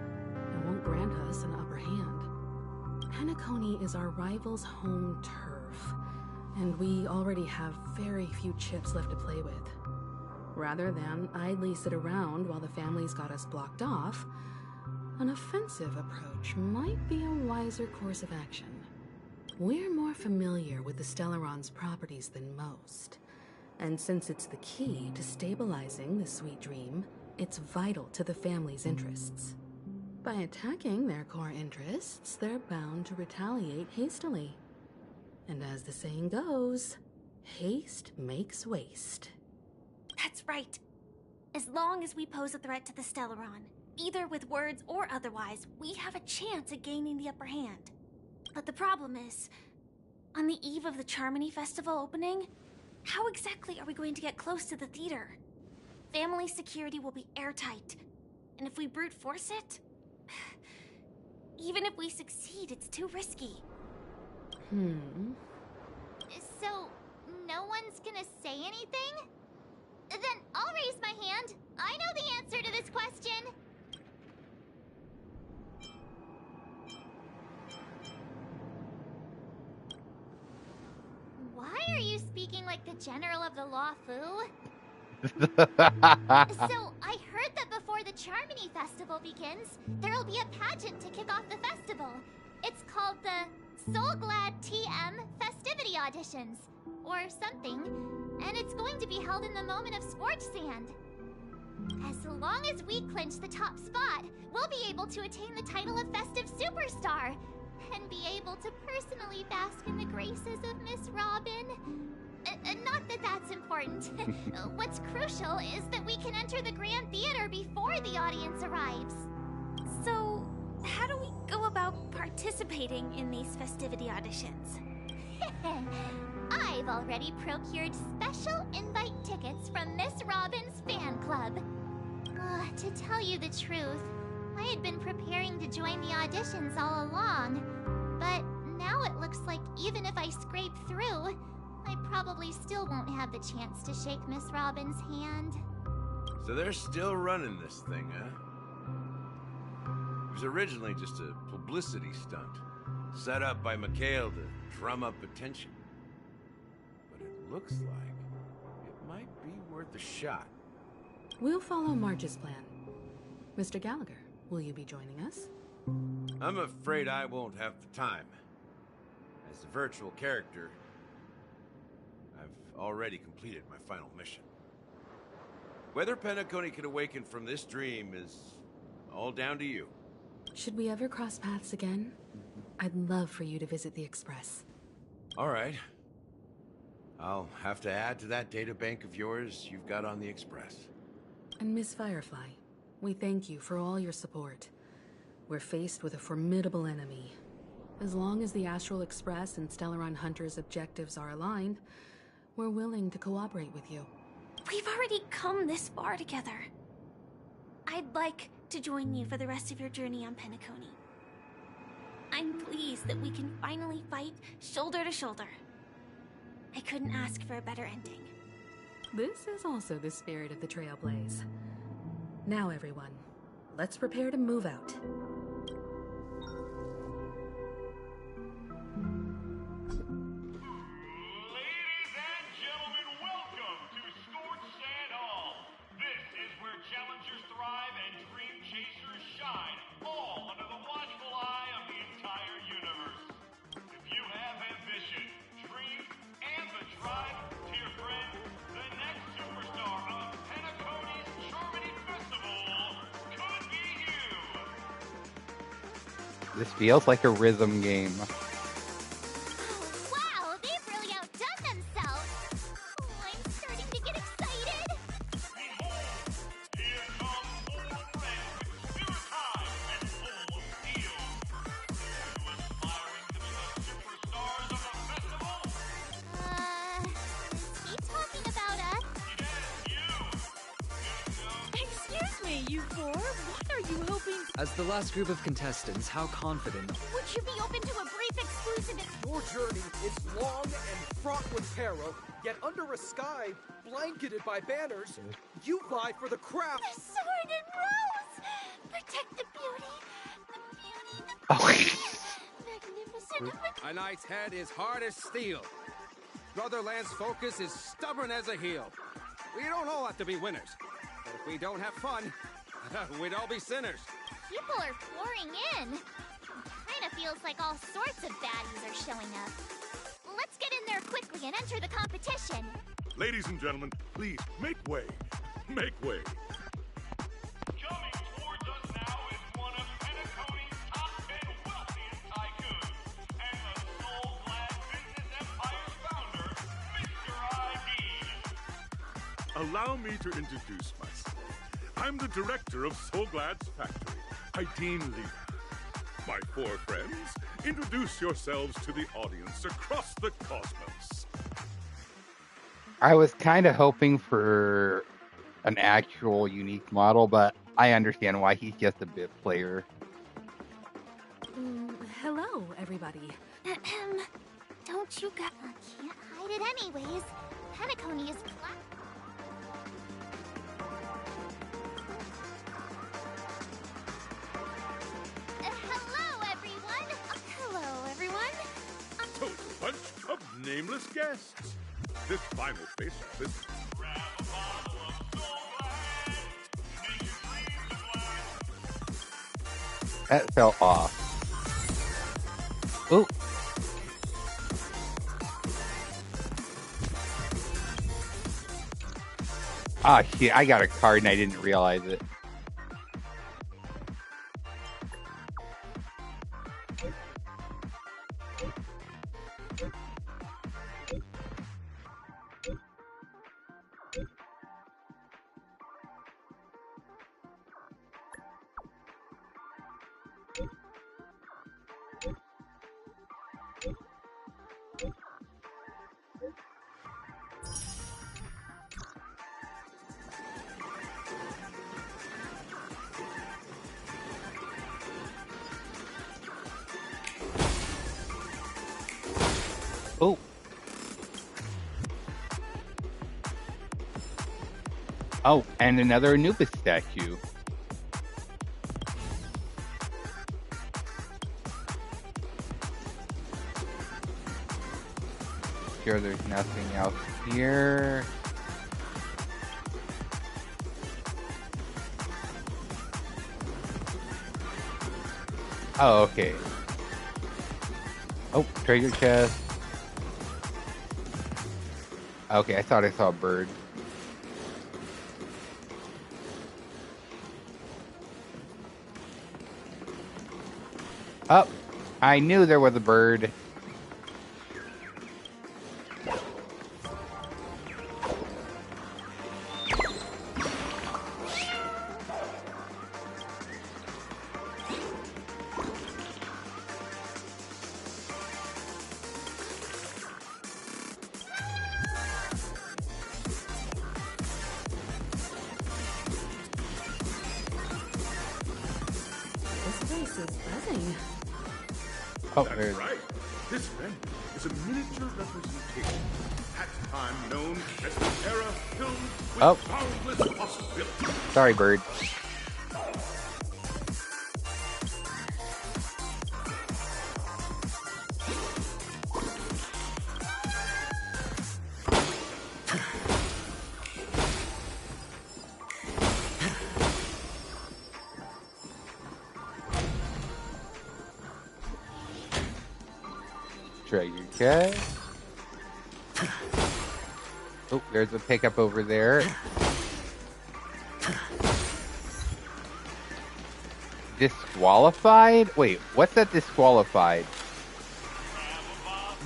and won't grant us an upper hand. Penacony is our rival's home turf, and we already have very few chips left to play with. Rather than idly sit around while the family's got us blocked off, an offensive approach might be a wiser course of action. We're more familiar with the Stellaron's properties than most, and since it's the key to stabilizing the sweet dream, it's vital to the family's interests. By attacking their core interests, they're bound to retaliate hastily. And as the saying goes, haste makes waste. That's right. As long as we pose a threat to the Stellaron, either with words or otherwise, we have a chance at gaining the upper hand. But the problem is, on the eve of the Charmony Festival opening, how exactly are we going to get close to the theater? Family security will be airtight, and if we brute force it, even if we succeed, it's too risky. So, no one's gonna say anything? Then I'll raise my hand. I know the answer to this question. Why are you speaking like the General of the Law Fu? So, I heard that before the Charmony Festival begins, there'll be a pageant to kick off the festival. It's called the SoulGlad TM Festivity Auditions, or something, and it's going to be held in the moment of Scorch Sand. As long as we clinch the top spot, we'll be able to attain the title of Festive Superstar, and be able to personally bask in the graces of Miss Robin. Not that that's important. What's crucial is that we can enter the Grand Theater before the audience arrives. So, how do we go about participating in these festivity auditions? I've already procured special invite tickets from Miss Robin's fan club. To tell you the truth, I had been preparing to join the auditions all along, but now it looks like even if I scrape through, I probably still won't have the chance to shake Miss Robin's hand. So they're still running this thing, huh? It was originally just a publicity stunt, set up by Mikhail to drum up attention. But it looks like it might be worth a shot. We'll follow Marge's plan. Mr. Gallagher, will you be joining us? I'm afraid I won't have the time. As a virtual character, I've already completed my final mission. Whether Penacony can awaken from this dream is all down to you. Should we ever cross paths again? I'd love for you to visit the Express. All right. I'll have to add to that data bank of yours you've got on the Express. And Miss Firefly, we thank you for all your support. We're faced with a formidable enemy. As long as the Astral Express and Stellaron Hunter's objectives are aligned, we're willing to cooperate with you. We've already come this far together. I'd like to join you for the rest of your journey on Penacony. I'm pleased that we can finally fight shoulder to shoulder. I couldn't ask for a better ending. This is also the spirit of the Trailblaze. Now everyone, let's prepare to move out. Ladies and gentlemen, welcome to Scorch Sand Hall. This feels like a rhythm game. Wow, they've really outdone themselves. Oh, I'm starting to get excited. Is he talking about us? Excuse me, you four. What are you hoping? As the last group of contestants, how confident? Would you be open to a brief exclusive? Your journey is long and fraught with peril, yet under a sky blanketed by banners, you vie for the crown. The sword and rose! Protect the beauty, magnificent. A knight's head is hard as steel. Brotherland's focus is stubborn as a heel. We don't all have to be winners, but if we don't have fun, we'd all be sinners. People are pouring in. Kinda feels like all sorts of baddies are showing up. Let's get in there quickly and enter the competition. Ladies and gentlemen, please make way. Make way. Coming towards us now is one of Penacony's top 10 wealthiest tycoons and the SoulGlad business empire's founder, Mr. ID. Allow me to introduce myself. I'm the director of SoulGlad's factory, Ideen Lee. My four friends, introduce yourselves to the audience across the cosmos. I was kind of hoping for an actual unique model, but I understand why he's just a bit player. Hello, everybody. Don't you got... can't hide it anyways. Penacony is black. Hello, everyone. Total bunch of nameless guests. This final face-off is... That fell off. Ooh. Ah, shit, I got a card and I didn't realize it. Oh. Oh, and another Anubis statue. Sure, there's nothing else here. Oh, okay. Oh, treasure chest. Okay, I thought I saw a bird. Oh, I knew there was a bird. Oh, that's right. This venue is a miniature representation at the time known as the era filled with boundless possibilities. Sorry, bird. Treasure chest. Oh, there's a pickup over there. Disqualified? Wait, what's that disqualified?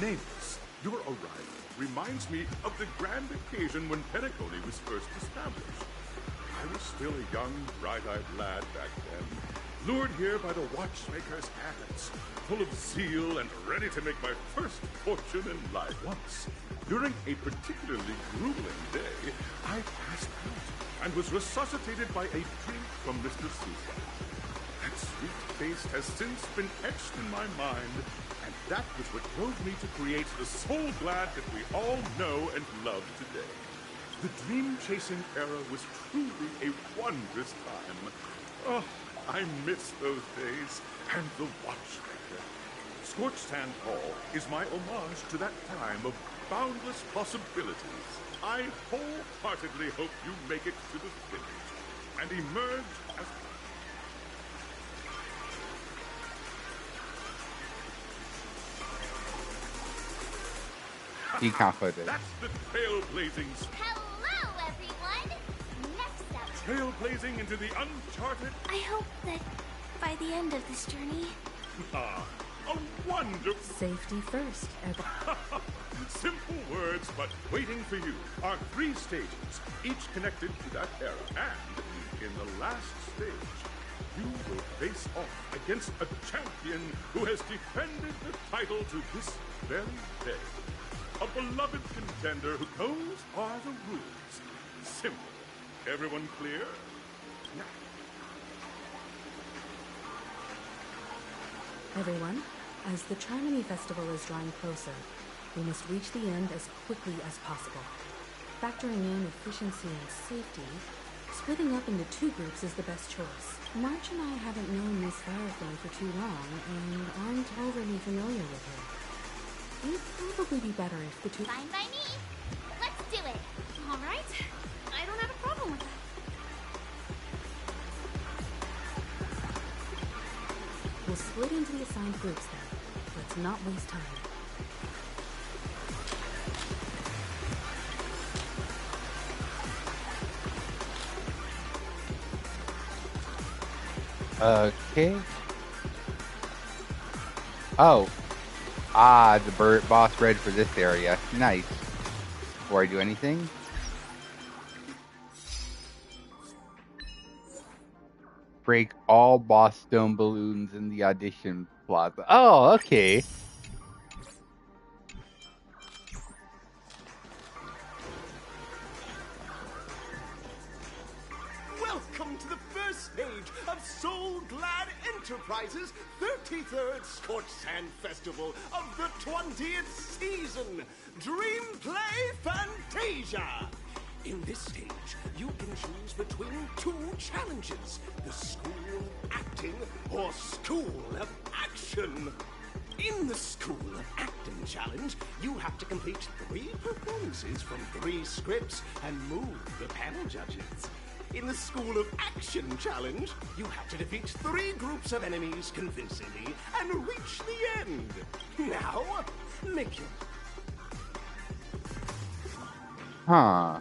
Nameless, your arrival reminds me of the grand occasion when Penacony was first established. I was still a young, bright-eyed lad back then, lured here by the watchmaker's ads, full of zeal and ready to make my first fortune in life. Once, during a particularly grueling day, I passed out and was resuscitated by a drink from Mr. SoulGlad. That sweet face has since been etched in my mind, and that was what drove me to create the SoulGlad that we all know and love today. The dream-chasing era was truly a wondrous time. Oh, I miss those days, and the watchmaker. Scorched Sand Hall is my homage to that time of boundless possibilities. I wholeheartedly hope you make it to the finish and emerge as... Be confident. That's the trailblazing... Hello, everyone! Next up... Trailblazing into the uncharted... I hope that by the end of this journey... Ah, a wonderful... Safety first, Evan. Simple words, but waiting for you are 3 stages, each connected to that era. And in the last stage, you will face off against a champion who has defended the title to this very day. A beloved contender whose are the rules. Simple. Everyone clear? Now. Everyone, as the Charmony Festival is drawing closer, we must reach the end as quickly as possible. Factoring in efficiency and safety, splitting up into 2 groups is the best choice. March and I haven't known Miss Firefang for too long and aren't overly familiar with her. It'd probably be better if the 2... Fine by me. Let's do it. All right. I don't have a problem with that. We'll split into the assigned groups then. Let's not waste time. Okay. Oh. Ah, the bird boss read for this area. Nice. Before I do anything. Break all boss stone balloons in the audition plaza. Oh, okay. Welcome to the first stage of SoulGlad Enterprises' 33rd Scorched Sand Festival of the 20th season, Dream Play Fantasia. In this stage, you can choose between 2 challenges, the School of Acting or School of Action. In the School of Acting challenge, you have to complete 3 performances from 3 scripts and move the panel judges. In the School of Action challenge, you have to defeat 3 groups of enemies convincingly and reach the end. Now, make your... Huh.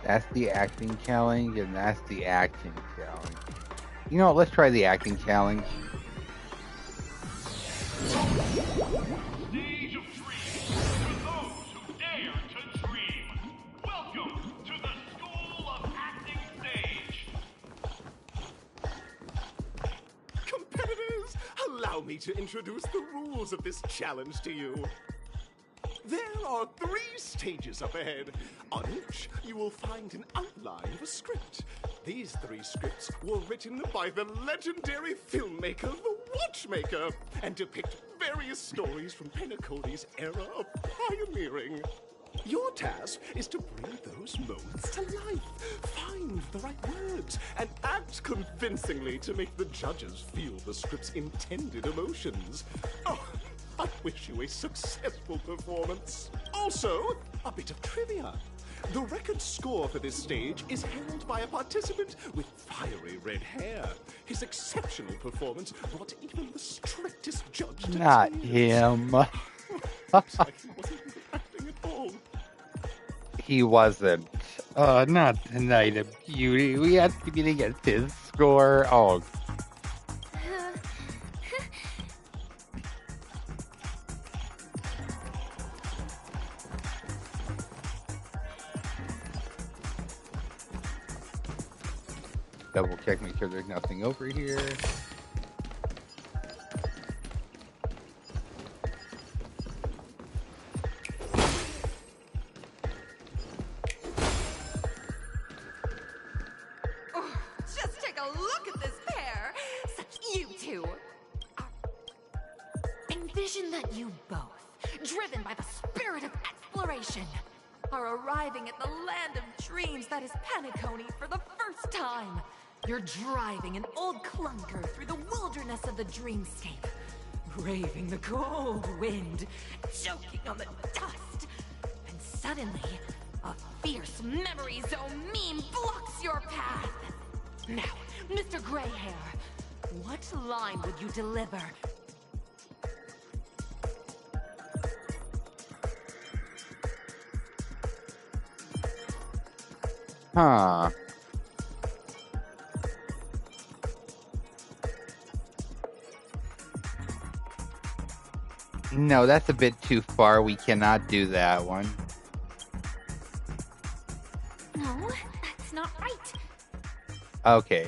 That's the acting challenge, and that's the action challenge. You know what? Let's try the acting challenge. Stage of dreams for those who dare to dream. Welcome to the School of Acting stage. Competitors, allow me to introduce the rules of this challenge to you. There are 3 stages up ahead. On each, you will find an outline of a script. These 3 scripts were written by the legendary filmmaker, The Watchmaker, and depict various stories from Penacony's era of pioneering. Your task is to bring those moments to life, find the right words, and act convincingly to make the judges feel the script's intended emotions. Oh, I wish you a successful performance. Also, a bit of trivia. The record score for this stage is held by a participant with fiery red hair. His exceptional performance brought even the strictest judge to Not tears. him. Looks like he wasn't really acting at all. He wasn't. Not tonight of beauty. We have to be against his score. Oh. Double check, make sure there's nothing over here. Just take a look at this pair! Such you two! Envision that you both, driven by the spirit of exploration, are arriving at the land of dreams that is Penacony for the first time. You're driving an old clunker through the wilderness of the dreamscape, braving the cold wind, choking on the dust, and suddenly, a fierce memory zone meme blocks your path. Now, Mr. Greyhair, what line would you deliver? Huh. No, that's a bit too far. We cannot do that one. No, that's not right. Okay.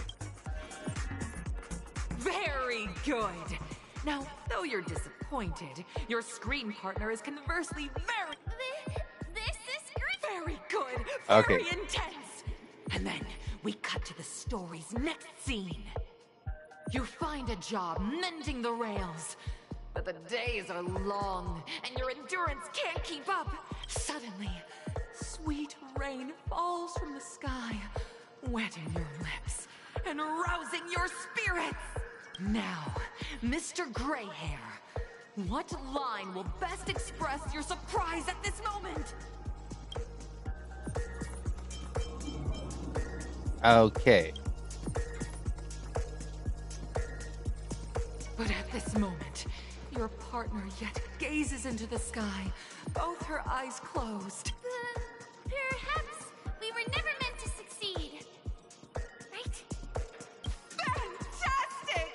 Very good. Now, though you're disappointed, your screen partner is conversely very... This is great. Very good. Very Okay. intense. And then we cut to the story's next scene. You find a job mending the rails, but the days are long and your endurance can't keep up. Suddenly, sweet rain falls from the sky, wetting your lips and rousing your spirits. Now, Mr. Greyhair, what line will best express your surprise at this moment? Okay. But at this moment, your partner yet gazes into the sky, both her eyes closed. Perhaps we were never meant to succeed. Right? Fantastic!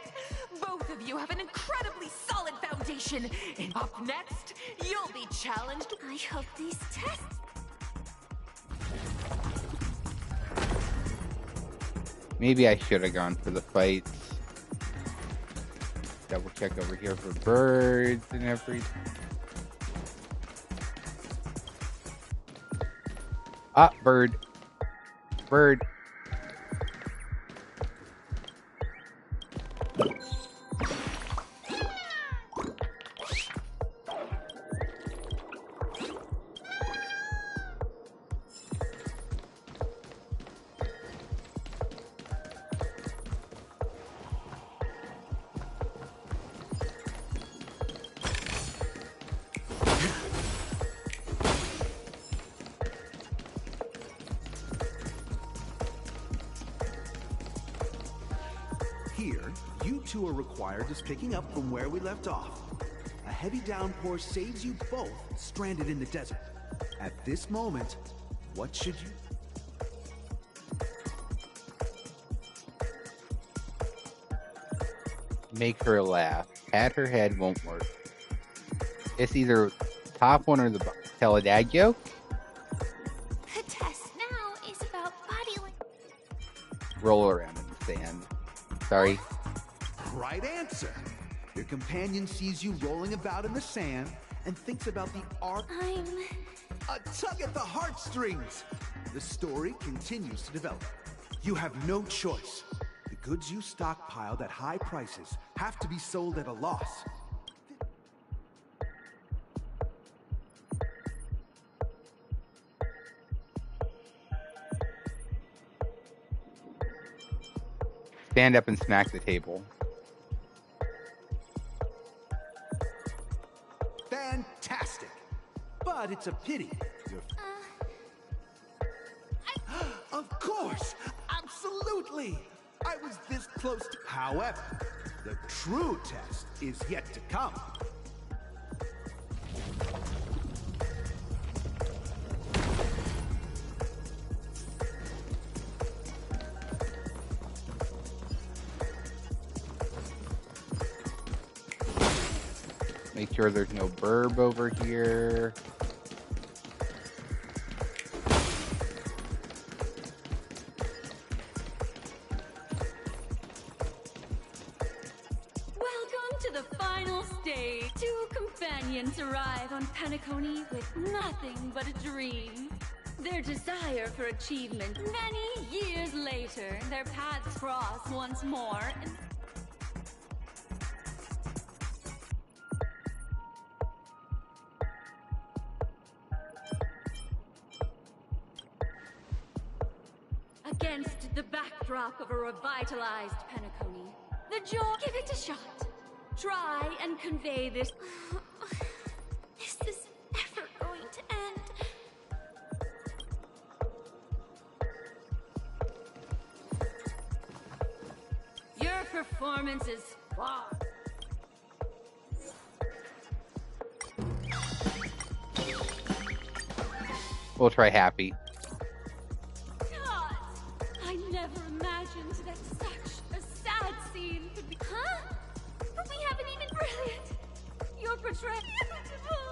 Both of you have an incredibly solid foundation. And up next, you'll be challenged. I hope these tests... Maybe I should have gone for the fights. Double check over here for birds and everything. Ah, bird. Bird. Here, you two are required just picking up from where we left off. A heavy downpour saves you both stranded in the desert. At this moment, what should you... Make her laugh. Pat her head won't work. It's either top one or the bottom. Tell a dad joke? The test now is about body language. Roll around in the sand. Sorry. Right answer. Your companion sees you rolling about in the sand and thinks about the arc. A tug at the heartstrings! The story continues to develop. You have no choice. The goods you stockpiled at high prices have to be sold at a loss. Stand up and smack the table. Fantastic! But it's a pity. Of course! Absolutely! I was this close to... However, the true test is yet to come. Make sure there's no burb over here. Welcome to the final stage. Two companions arrive on Penacony with nothing but a dream. Their desire for achievement. Many years later, their paths cross once more. Against the backdrop of a revitalized Penacony, the joy. Give it a shot. Try and convey this. Is this ever going to end? Your performance is far. We'll try happy. God, I never imagined that such a sad scene could be. Huh? But we haven't even. Brilliant. Your portrayal. Beautiful.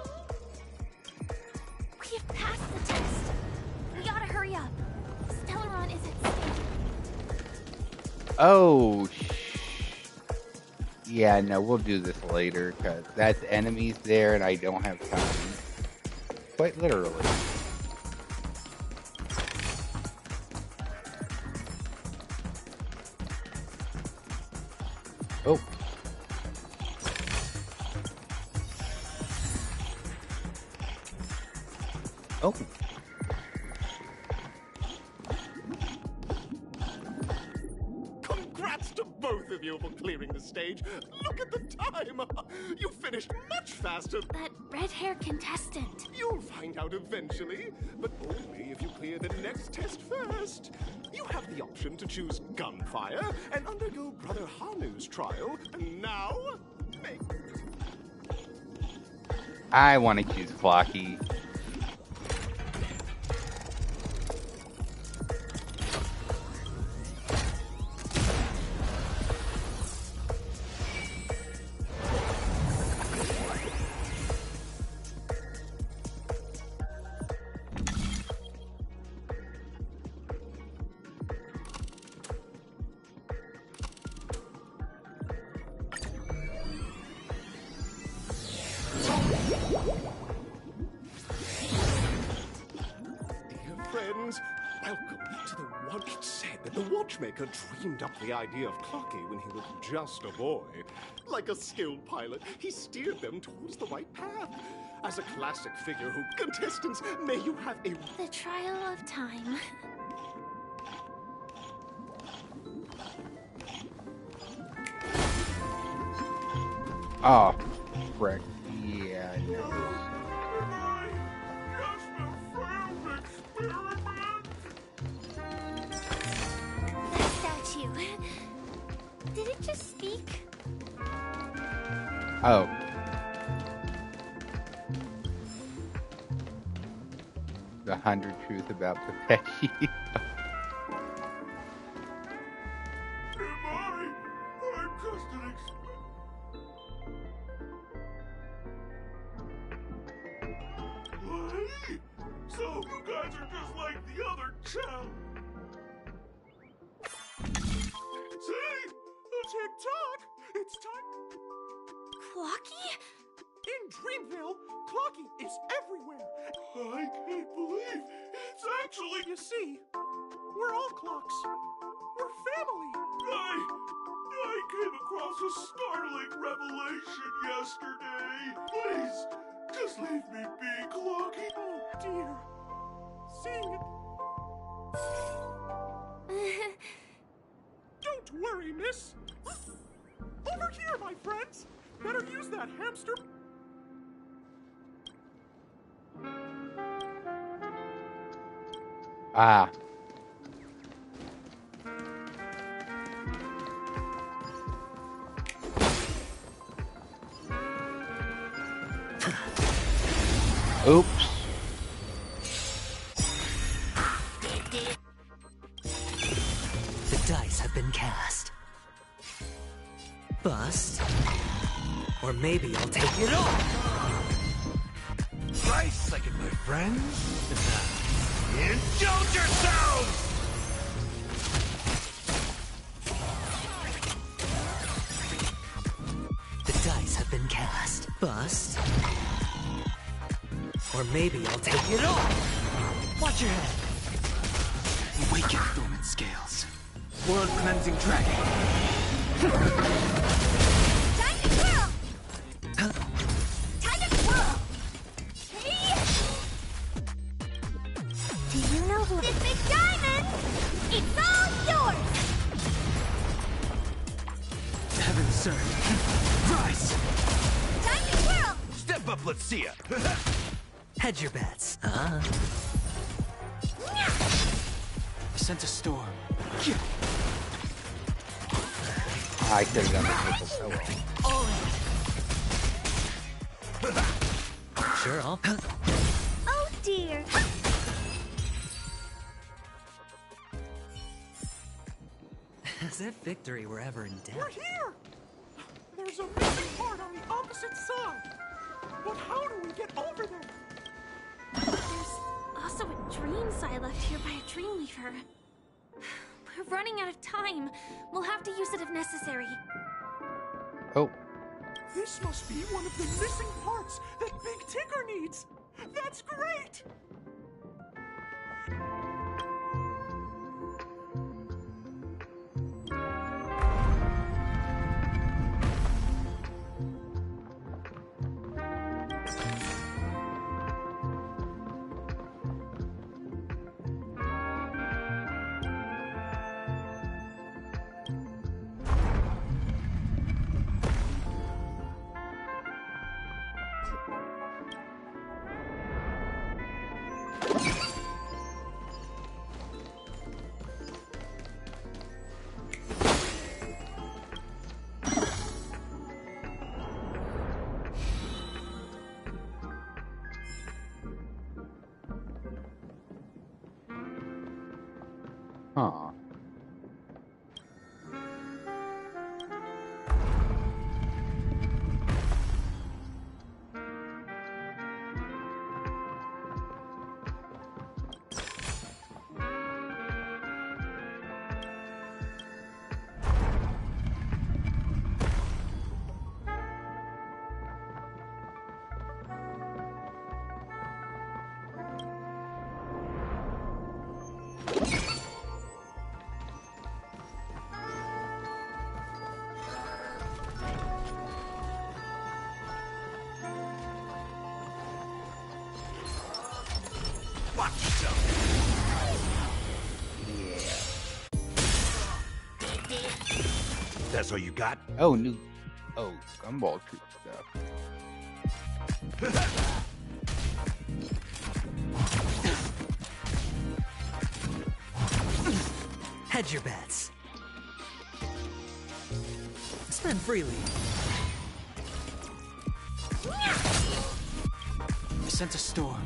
We've passed the test. We gotta hurry up. Stellaron is at stake. Oh, yeah, no, we'll do this later, because that's enemies there, and I don't have time. Quite literally. Oh. Oh. Congrats to both of you for clearing the stage. Look at the time. You finished much faster. That red-hair contestant. You'll find out eventually, but only if you clear the next test first. You have the option to choose gunfire and undergo Brother Hanu's trial. And now, make... I want to choose Clocky. Watchmaker dreamed up the idea of Clocky when he was just a boy. Like a skilled pilot, he steered them towards the right path. As a classic figure who, contestants, may you have a... The trial of time. Oh, frick. Yeah, I know. Did it just speak? Oh. The 100 Truths about Pepechi. I'm just an What? So you guys are just like the other chap. See? A tick-tock! It's time... Clocky? Dreamville, clocking is everywhere. I can't believe it's actually... You see, we're all clocks. We're family. I came across a startling revelation yesterday. Please, just leave me be, Clocky. Oh, dear. Seeing it... Don't worry, miss. Over here, my friends. Better use that hamster... Ah. Oops. The dice have been cast. Bust. Or maybe I'll take it all. Right second, my friends. Indulge yourselves! The dice have been cast. Bust. Or maybe I'll take it all. Watch your head. Awaken dormant scales. World cleansing dragon. Time to twirl! Time to twirl! Hey! Do you know who... This big diamond! It's all yours! Heaven serve. Rise! Time to twirl! Step up, let's see ya. Hedge your bets. I sense a storm. I could have done this so well. Sure, I'll... Oh dear! As if victory were ever in doubt. We're here! There's a missing part on the opposite side. But how do we get over there? There's also a dream side left here by a Dreamweaver. We're running out of time. We'll have to use it if necessary. Oh. This must be one of the missing parts that Big Tigger needs. That's great! Huh. Watch yourself. Yeah. That's all you got? Oh, new. Oh, Gumball Troop stuff. Hedge your bets. Spend freely. I sense a storm.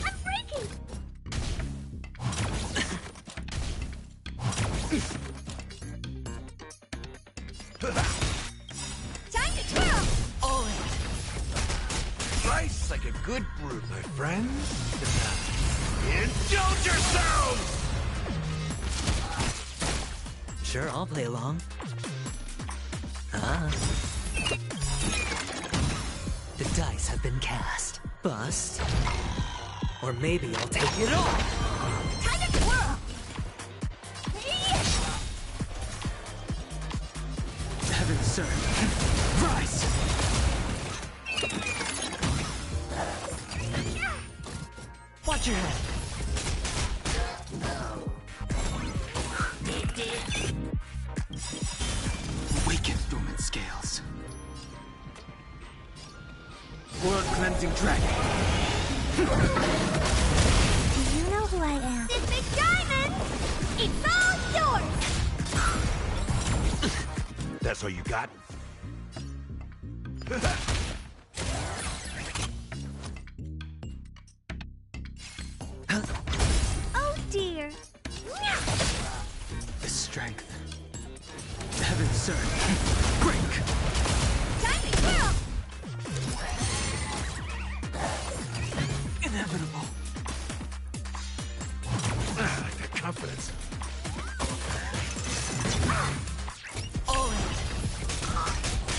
I'm breaking! Time to twirl! All in. Rice like a good brew, my friends. Indulge yourselves! Sure, I'll play along. The dice have been cast. Bust. Or maybe I'll take it all! Time to twirl! Heaven surge. Rise! Watch your head! Awaken, dormant scales. World cleansing dragon. Do you know who I am? This big diamond! It's all yours! That's all you got? Oh dear. The strength. Heaven surge. Break! Time to twirl! Inevitable. I got confidence. All in.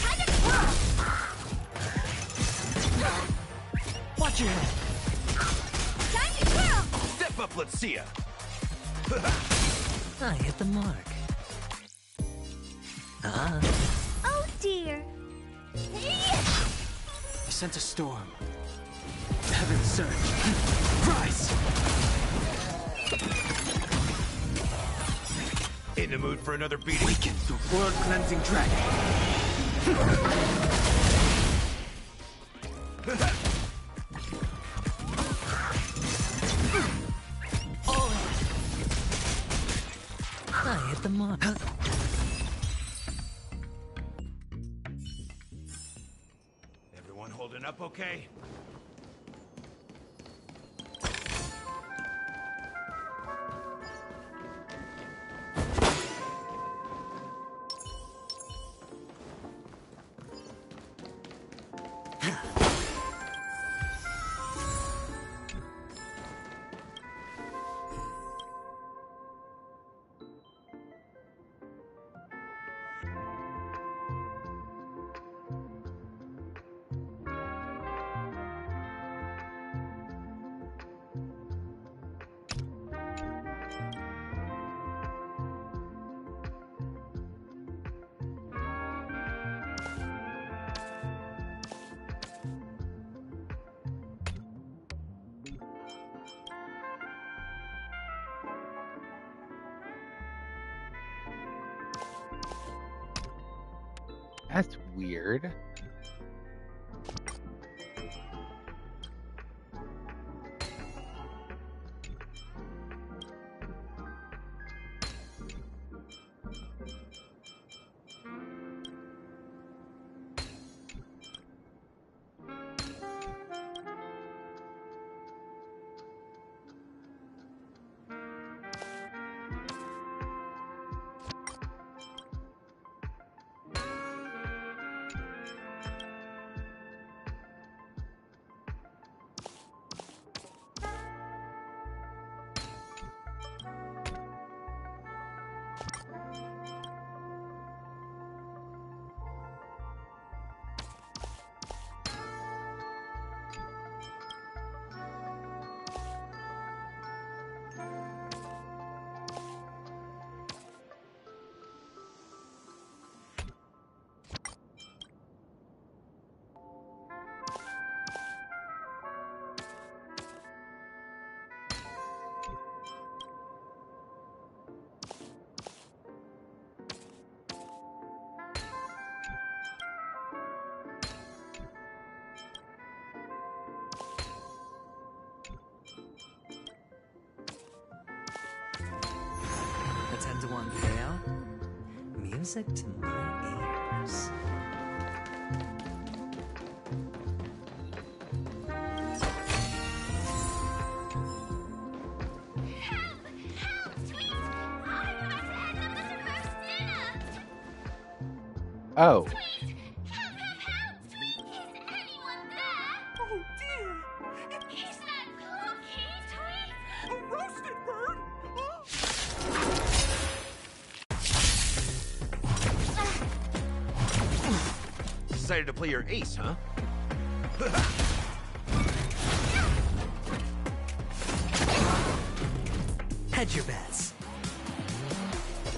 Time to twirl! Watch your head. Time to twirl! Step up, let's see ya. I hit the mark. Oh dear. I sense a storm. Heaven surge. Rise! In the mood for another beating? Awaken the world cleansing dragon. All in. I hit the mark. Everyone holding up okay? That's weird. A 10-to-1 payout. Music to my ears. Oh. Oh dear! Is that cookie, Tweet? A roasted bird? decided to play your ace, huh? Hedge your bets.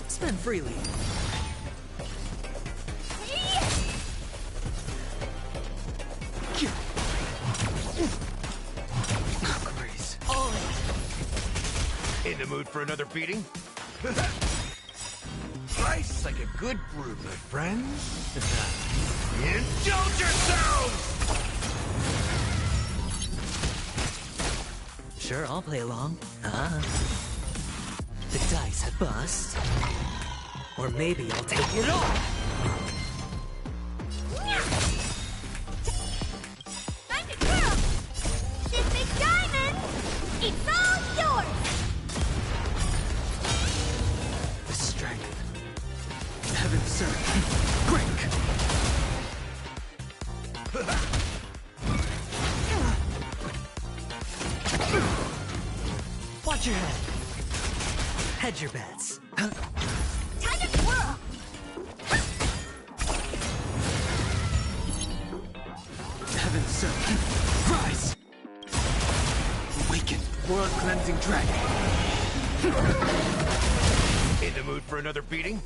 Spend freely. In the mood for another beating? Nice, like a good brew, my friends. Indulge yourselves! Sure, I'll play along. The dice have bust. Or maybe I'll take it all. Time to curl! This big diamond, it's all yours! The strength. Heaven sent. Break! Watch your head. Hedge your bets. Time to twirl! Heaven sent. Rise! Awaken, world cleansing dragon. In the mood for another beating?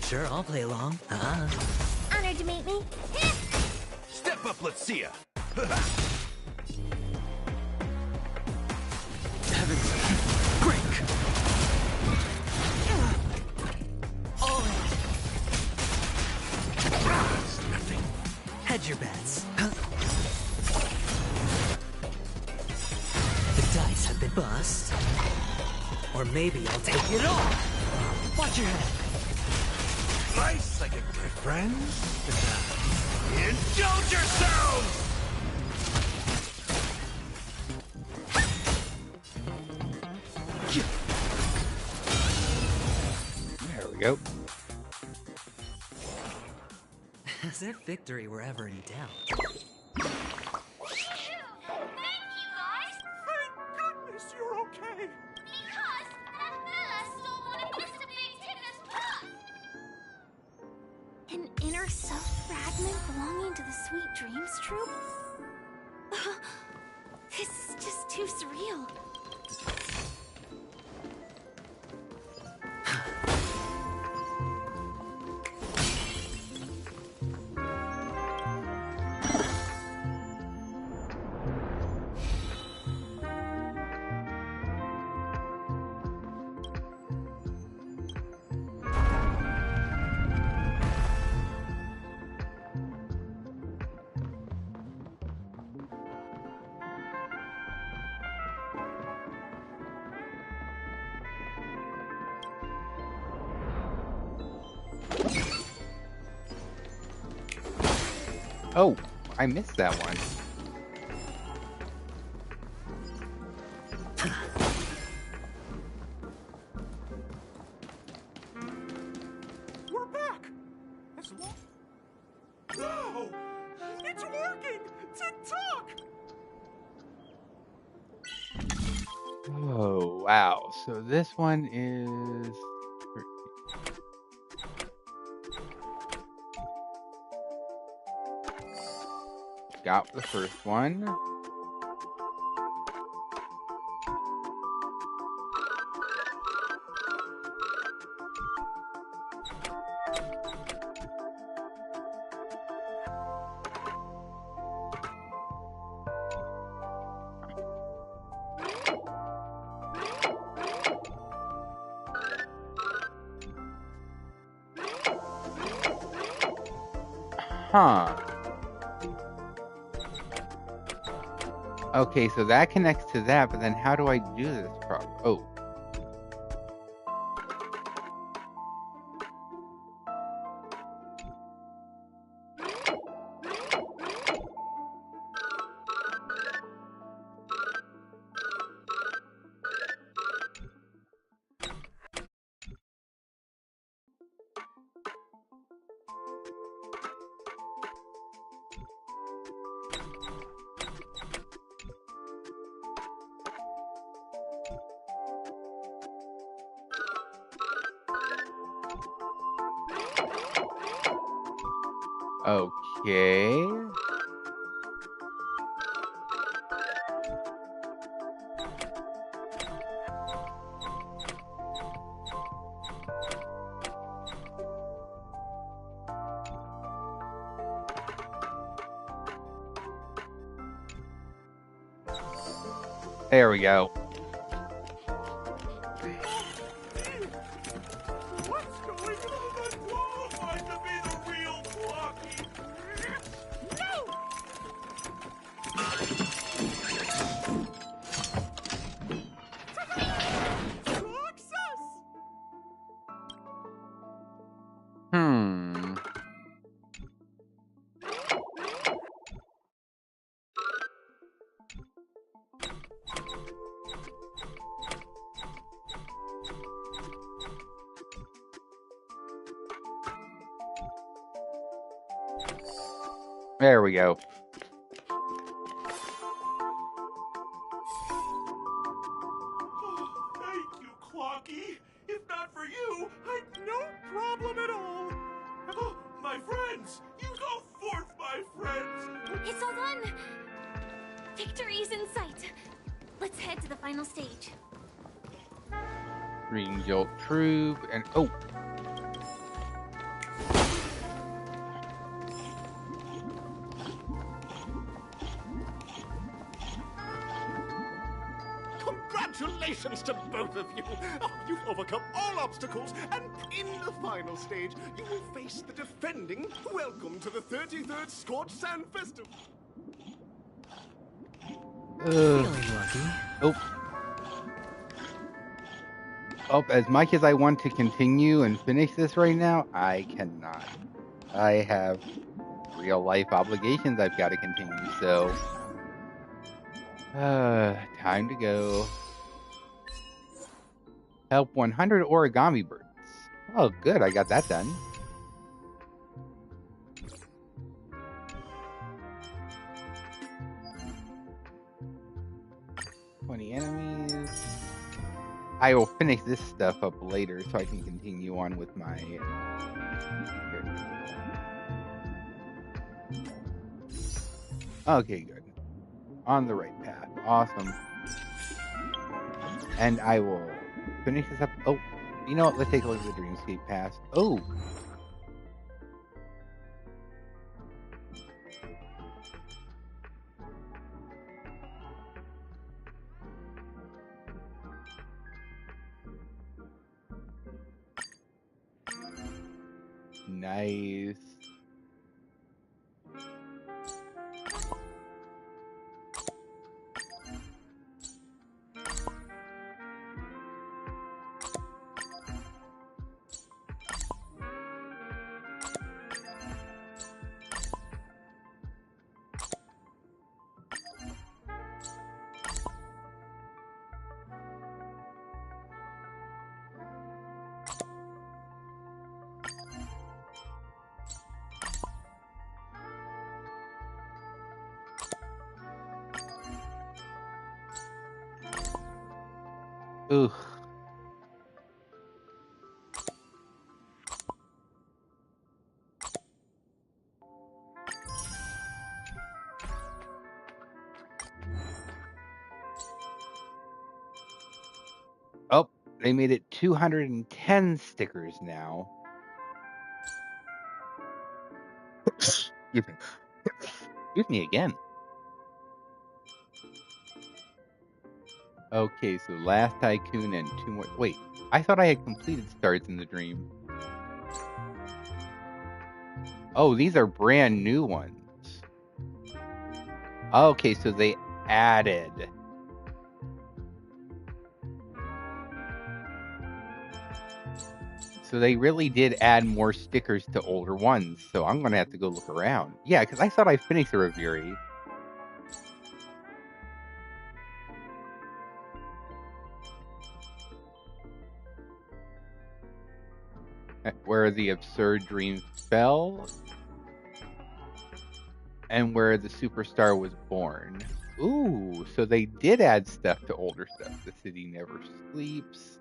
Sure, I'll play along. Honored to meet me. Step up, let's see ya! Heavens, break! All in. Nothing. Hedge your bets. The dice have been bust. Or maybe I'll take it all. Watch your head. Nice, like a good friend. Indulge yourselves! There we go. As if victory were ever in doubt. Goodness, you're okay. Because that fella stole one of Mr. Big Tigger's books! An inner self fragment belonging to the Sweet Dreams troupe? This is just too surreal. Oh, I missed that one. We're back. As long... No! It's working! Tick-tock! Oh, wow. So this one is... Got the first one. Huh. Okay, so that connects to that, but then how do I do this problem? Oh. Okay. There we go. What's going on? I'm qualified to be the real Flocky. No! Success! Hmm. There we go. Thank you, Clocky. If not for you, I'd no problem at all. Oh, my friends! You go forth, my friends! It's all done! Victory's in sight. Let's head to the final stage. Green Jolt Troop and oh. Congratulations to both of you! Oh, you've overcome all obstacles, and in the final stage, you will face the defending Welcome to the 33rd Scorched Sand Festival. Feeling lucky. Oh. Oh, as much as I want to continue and finish this right now, I cannot. I have real life obligations I've got to continue, so time to go. Help 100 origami birds. Oh, good, I got that done. Enemies. I will finish this stuff up later so I can continue on with my okay, good. On the right path. Awesome. And I will finish this up. Oh, you know what? Let's take a look at the Dreamscape Pass. Oh. Nice. Ugh. Oh, they made it 210 stickers now. Excuse me. Excuse me again. Okay, so last tycoon and 2 more. Wait, I thought I had completed starts in the dream. Oh, these are brand new ones. Okay, so they added. So they really did add more stickers to older ones. So I'm going to have to go look around. Yeah, because I thought I finished the Reviri. Where the absurd dream fell. And where the superstar was born. Ooh, so they did add stuff to older stuff. The city never sleeps.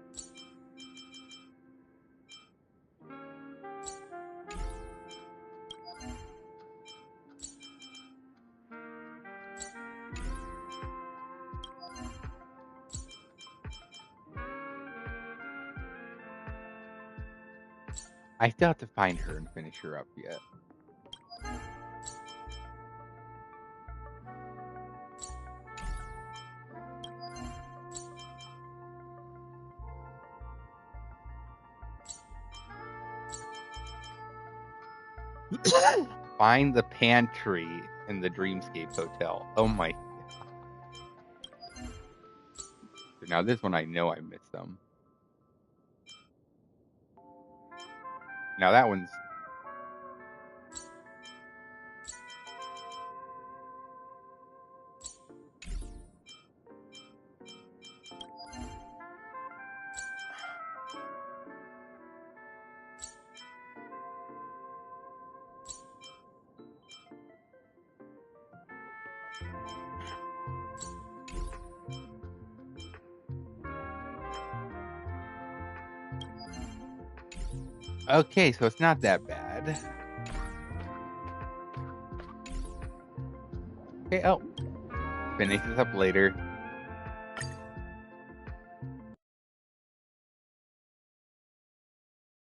I still have to find her and finish her up yet. Find the pantry in the Dreamscape Hotel. Oh my god. Now this one I know I missed them. Now that one's... Okay, so it's not that bad. Okay, oh. Finish this up later.